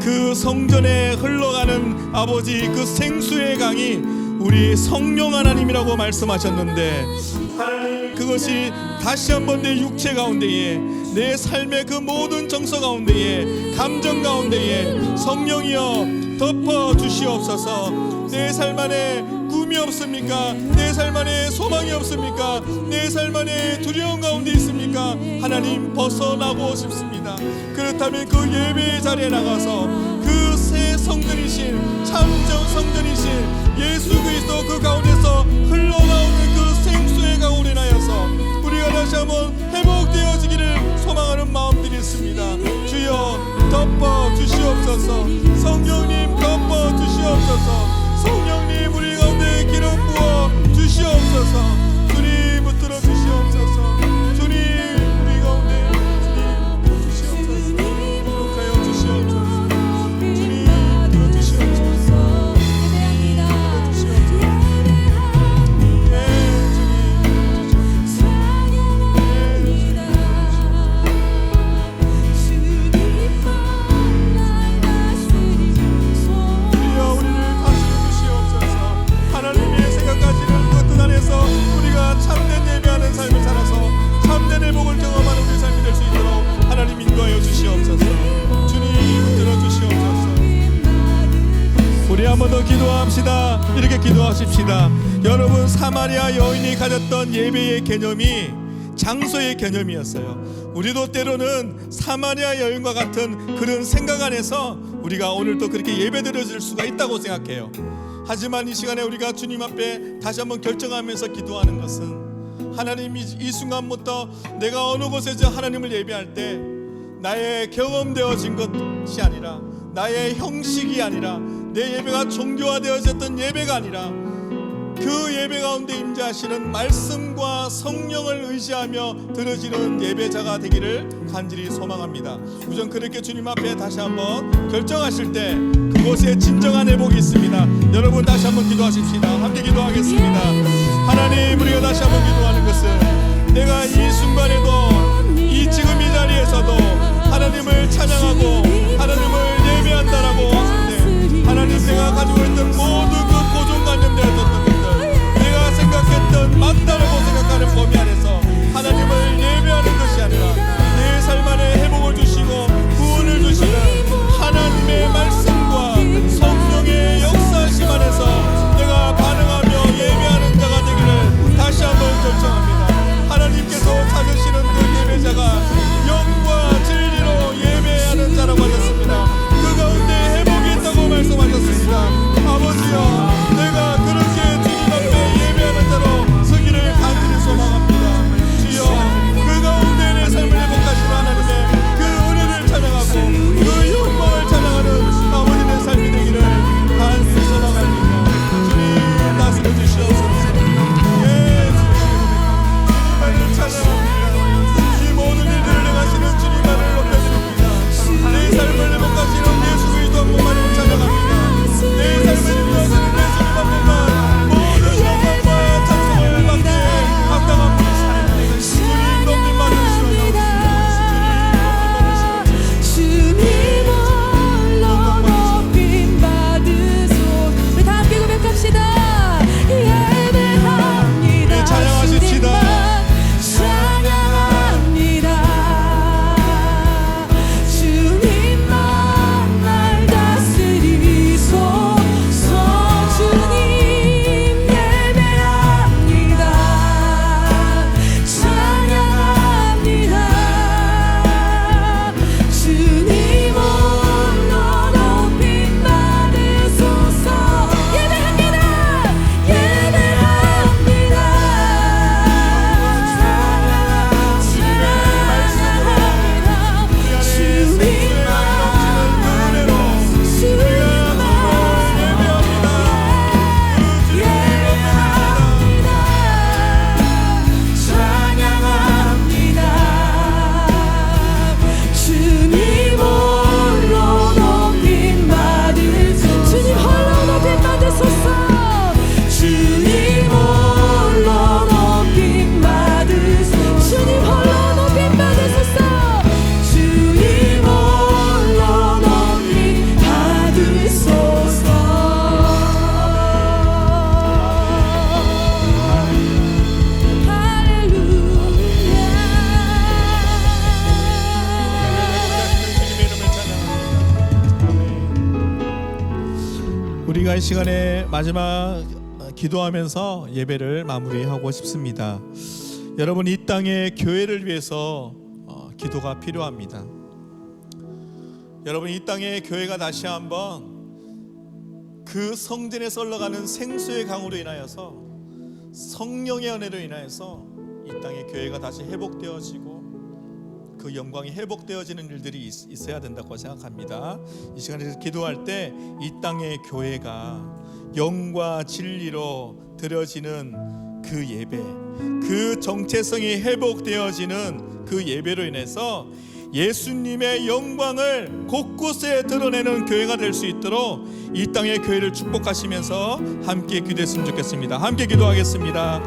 그 성전에 흘러가는 아버지 그 생수의 강이 우리 성령 하나님이라고 말씀하셨는데, 하나님, 그것이 다시 한번 내 육체 가운데에, 내 삶의 그 모든 정서 가운데에, 감정 가운데에 성령이여 덮어 주시옵소서. 내 삶 안에 꿈이 없습니까? 내 삶 안에 소망이 없습니까? 내 삶 안에 두려움 가운데 있습니까? 하나님, 벗어나고 싶습니다. 그렇다면 그 예배의 자리에 나가서 그 새 성전이신, 참정 성전이신 예수 그리스도 그 가운데서 흘러나오는 그 생수의 강으로 인하여서 우리가 다시 한번 회복되어지기를 소망하는 마음들이 있습니다. 주여 덮어 주시옵소서. 성령님 덮어 주시옵소서. 성령님 우리 가운데 기름 부어 주시옵소서. 주님 붙들어 주시옵소서. 주님 우리 가운데 주님 주시옵소서. 기록하여 주시옵소서. 주님 붙들어 주시옵소서. 이렇게 기도하십시다. 여러분, 사마리아 여인이 가졌던 예배의 개념이 장소의 개념이었어요. 우리도 때로는 사마리아 여인과 같은 그런 생각 안에서 우리가 오늘도 그렇게 예배드려질 수가 있다고 생각해요. 하지만 이 시간에 우리가 주님 앞에 다시 한번 결정하면서 기도하는 것은, 하나님, 이 순간부터 내가 어느 곳에서 하나님을 예배할 때 나의 경험되어진 것이 아니라, 나의 형식이 아니라, 내 예배가 종교화되어졌던 예배가 아니라 그 예배 가운데 임재하시는 말씀과 성령을 의지하며 드려지는 예배자가 되기를 간절히 소망합니다. 우선 그렇게 주님 앞에 다시 한번 결정하실 때 그곳에 진정한 회복이 있습니다. 여러분, 다시 한번 기도하십시다. 함께 기도하겠습니다. 하나님, 우리가 다시 한번 기도하는 것은, 내가 이 순간에도 이 지금 이 자리에서도 하나님을 찬양하고 하나님을 예배한다라고 하는데, 하나님, 내가 가지고 있던 모든 그 고정관념되었던 것들, 내가 생각했던 맞다라고 생각하는 범위 안에서 하나님을 예배하는 것이 아니라 내 삶 안에 회복을 주시고 구원을 주시는 하나님의 말씀과 성령의 역사심 안에서 내가 반응하며 예배하는 자가 되기를 다시 한번 결정합니다. 우리가 이 시간에 마지막 기도하면서 예배를 마무리하고 싶습니다. 여러분, 이 땅의 교회를 위해서 기도가 필요합니다. 여러분, 이 땅의 교회가 다시 한번 그 성전에 썰러가는 생수의 강으로 인하여서 성령의 은혜로 인하여서 이 땅의 교회가 다시 회복되어지고 그 영광이 회복되어지는 일들이 있어야 된다고 생각합니다. 이 시간에 기도할 때 이 땅의 교회가 영과 진리로 드려지는 그 예배, 그 정체성이 회복되어지는 그 예배로 인해서 예수님의 영광을 곳곳에 드러내는 교회가 될 수 있도록 이 땅의 교회를 축복하시면서 함께 기도했으면 좋겠습니다. 함께 기도하겠습니다.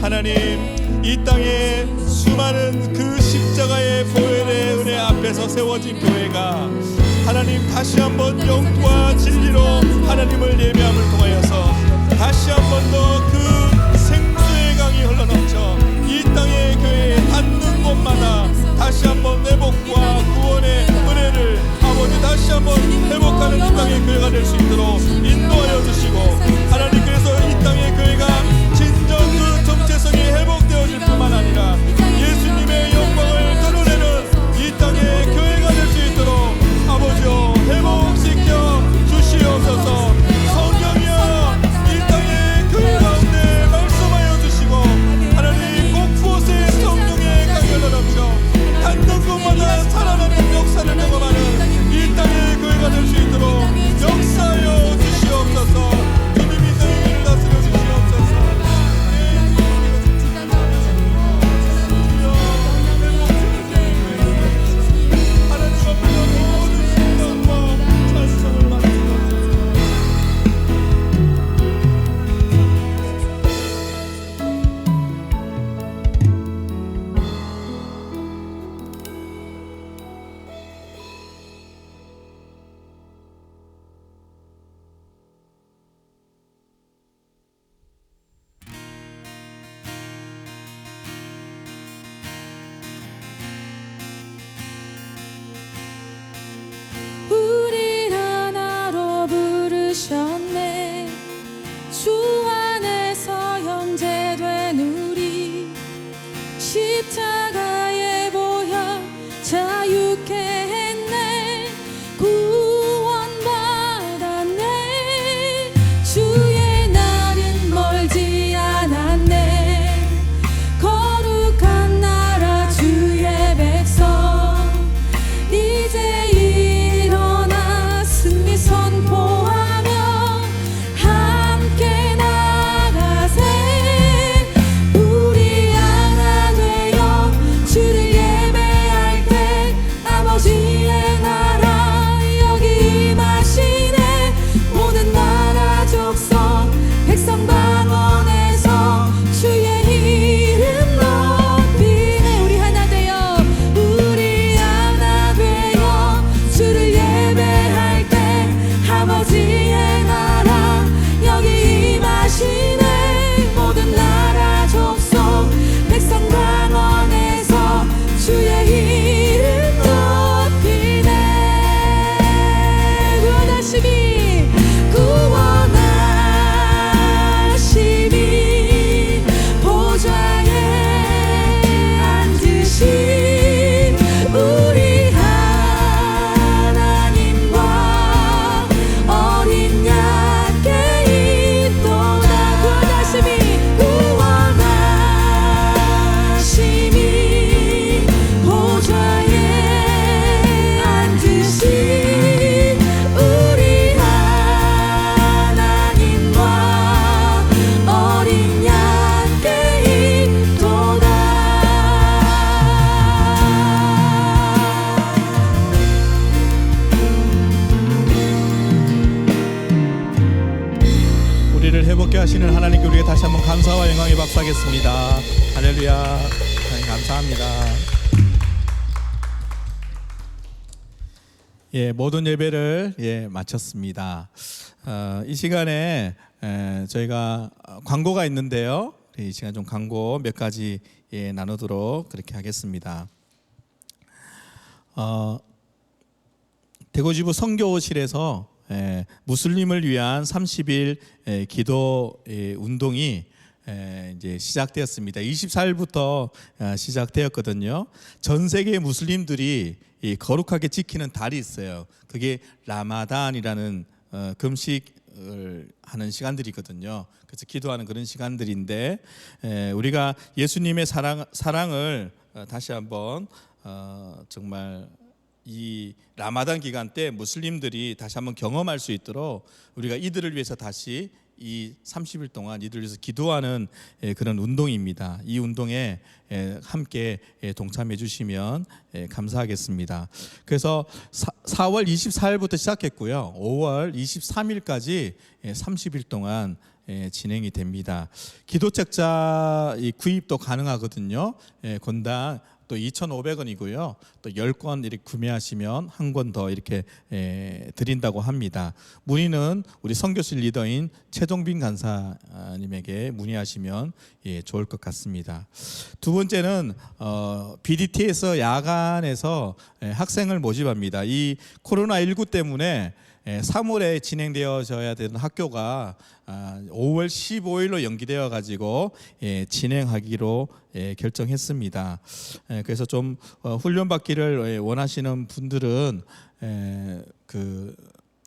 하나님, 이 땅에 수많은 그 십자가의 보혈의 은혜 앞에서 세워진 교회가 하나님 다시 한번 영과 진리로 하나님을 예배함을 통하여서 다시 한번 더 그 생수의 강이 흘러넘쳐 이 땅의 교회에 닿는 곳마다 다시 한번 회복과 구원의 은혜를 아버지 다시 한번 회복하는 이 땅의 교회가 될 수 있도록 인도하여 주시고, 하나님, 그래서 이 땅의 교회가 진정 그 정체성이 회복되어질 뿐만 아니라 예수님의 영광을 드러내는 이 땅의 교회가 될 수 있도록 아버지여 회복시켜 주시옵소서. 성령이여 이 땅의 교회 가운데 말씀하여 주시고, 하나님 곳곳에 성령의 강이 흘러넘쳐 닿는 곳마다 살아나는 역사를 경험하는 이 땅의 교회가 될 수 있도록 역사하여 주시옵소서. 주님이 저희를 다스려 주시옵소서. 하나님 앞에 모든 신앙과 찬송을 받으시옵소서. 우리 하나로 부르셨네. 주 안에서 형제된 우리 십자가의 보혈 자유케 했네. 구원받았네. 주의 날은 멀지 않았네. 거룩한 나라 주의 백성 이제 일어나 승리 선포하며 함께 나가세. 우리 하나 되어 주를 예배할 때 아버지의 나라 여기 임하시네. 모든 나라 족속 백성 방언에서 주의 이름 높이네. 우리 하나 되어 주를 예배할 때 아버지의 나라 여기 임하시네. 모든 나라 족속 백성 방언에서 주의 이름 높이네. 구원하심이 보좌에 앉으신 우리 하나님과 어린 양께 있도다. 구원하심이 보좌에 앉으신 우리 하나님과 어린 양께 있도다. 우리를 회복케 하시는 하나님께 우리가 다시 한번 감사와 영광의 박수하겠습니다. 할렐루야. 하나님 감사합니다. 모든 예배를 마쳤습니다. 이 시간에 저희가 광고가 있는데요. 이 시간 좀 광고 몇 가지 나누도록 그렇게 하겠습니다. 대구지부 선교실에서 무슬림을 위한 30일 기도 운동이 이제 시작되었습니다. 24일부터 시작되었거든요. 전 세계 무슬림들이 이 거룩하게 지키는 달이 있어요. 그게 라마단이라는 금식을 하는 시간들이거든요. 그래서 기도하는 그런 시간들인데 우리가 예수님의 사랑을 다시 한번 정말 이 라마단 기간 때 무슬림들이 다시 한번 경험할 수 있도록 우리가 이들을 위해서 다시 이 30일 동안 이들을 위해서 기도하는 그런 운동입니다. 이 운동에 함께 동참해 주시면 감사하겠습니다. 그래서 4월 24일부터 시작했고요. 5월 23일까지 30일 동안 진행이 됩니다. 기도책자 구입도 가능하거든요. 건당 또 2,500원이고요. 또 10권 이렇게 구매하시면 한 권 더 이렇게 드린다고 합니다. 문의는 우리 선교실 리더인 최종빈 간사님에게 문의하시면 좋을 것 같습니다. 두 번째는 BDT에서 야간에서 학생을 모집합니다. 이 코로나19 때문에 3월에 진행되어져야 되는 학교가 5월 15일로 연기되어 가지고 진행하기로 결정했습니다. 그래서 좀 훈련 받기를 원하시는 분들은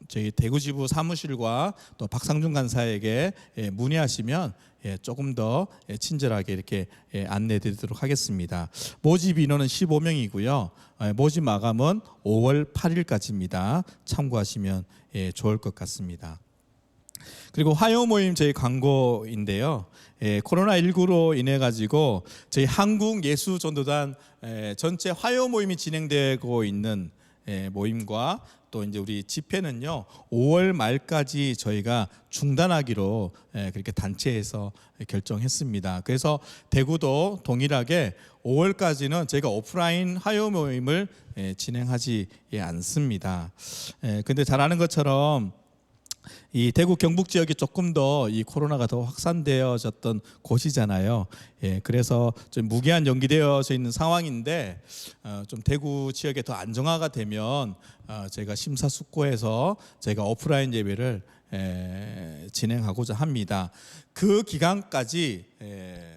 저희 대구지부 사무실과 또 박상준 간사에게 문의하시면 조금 더 친절하게 이렇게 안내드리도록 하겠습니다. 모집 인원은 15명이고요. 모집 마감은 5월 8일까지입니다. 참고하시면 좋을 것 같습니다. 그리고 화요 모임 저희 광고인데요. 코로나19로 인해 가지고 저희 한국 예수 전도단 전체 화요 모임이 진행되고 있는 모임과 또 이제 우리 집회는요 5월 말까지 저희가 중단하기로 그렇게 단체에서 결정했습니다. 그래서 대구도 동일하게 5월까지는 저희가 오프라인 화요 모임을 진행하지 않습니다. 근데 잘 아는 것처럼 이 대구 경북 지역이 조금 더 이 코로나가 더 확산되어졌던 곳이잖아요. 그래서 좀 무기한 연기되어져 있는 상황인데 좀 대구 지역에 더 안정화가 되면 저희가 심사숙고해서 저희가 오프라인 예배를 진행하고자 합니다. 그 기간까지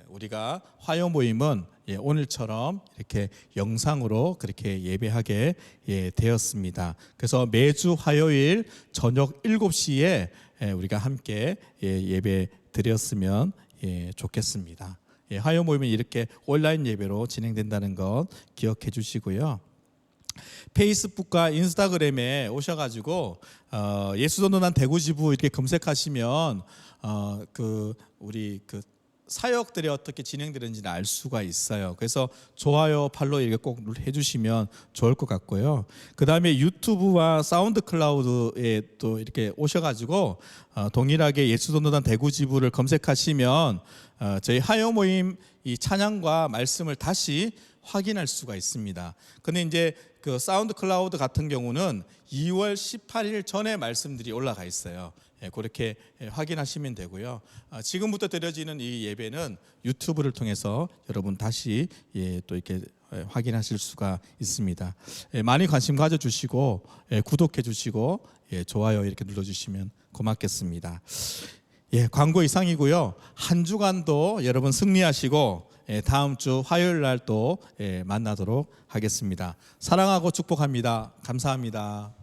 우리가 화요 모임은 오늘처럼 이렇게 영상으로 그렇게 예배하게 되었습니다. 그래서 매주 화요일 저녁 7시에 우리가 함께 예배 드렸으면 좋겠습니다. 화요 모임은 이렇게 온라인 예배로 진행된다는 것 기억해 주시고요. 페이스북과 인스타그램에 오셔가지고 예수전도단 대구지부 이렇게 검색하시면 우리 사역들이 어떻게 진행되는지를 알 수가 있어요. 그래서 좋아요, 팔로우 이렇게 꼭 해주시면 좋을 것 같고요. 그 다음에 유튜브와 사운드 클라우드에 또 이렇게 오셔가지고 동일하게 예수전도단 대구지부를 검색하시면 저희 화요 모임 이 찬양과 말씀을 다시 확인할 수가 있습니다. 근데 이제 그 사운드 클라우드 같은 경우는 2월 18일 전에 말씀들이 올라가 있어요. 그렇게 확인하시면 되고요. 지금부터 드려지는 이 예배는 유튜브를 통해서 여러분 다시 또 이렇게 확인하실 수가 있습니다. 많이 관심 가져주시고 구독해 주시고 좋아요 이렇게 눌러주시면 고맙겠습니다. 광고 이상이고요. 한 주간도 여러분 승리하시고 다음 주 화요일 날 또 만나도록 하겠습니다. 사랑하고 축복합니다. 감사합니다.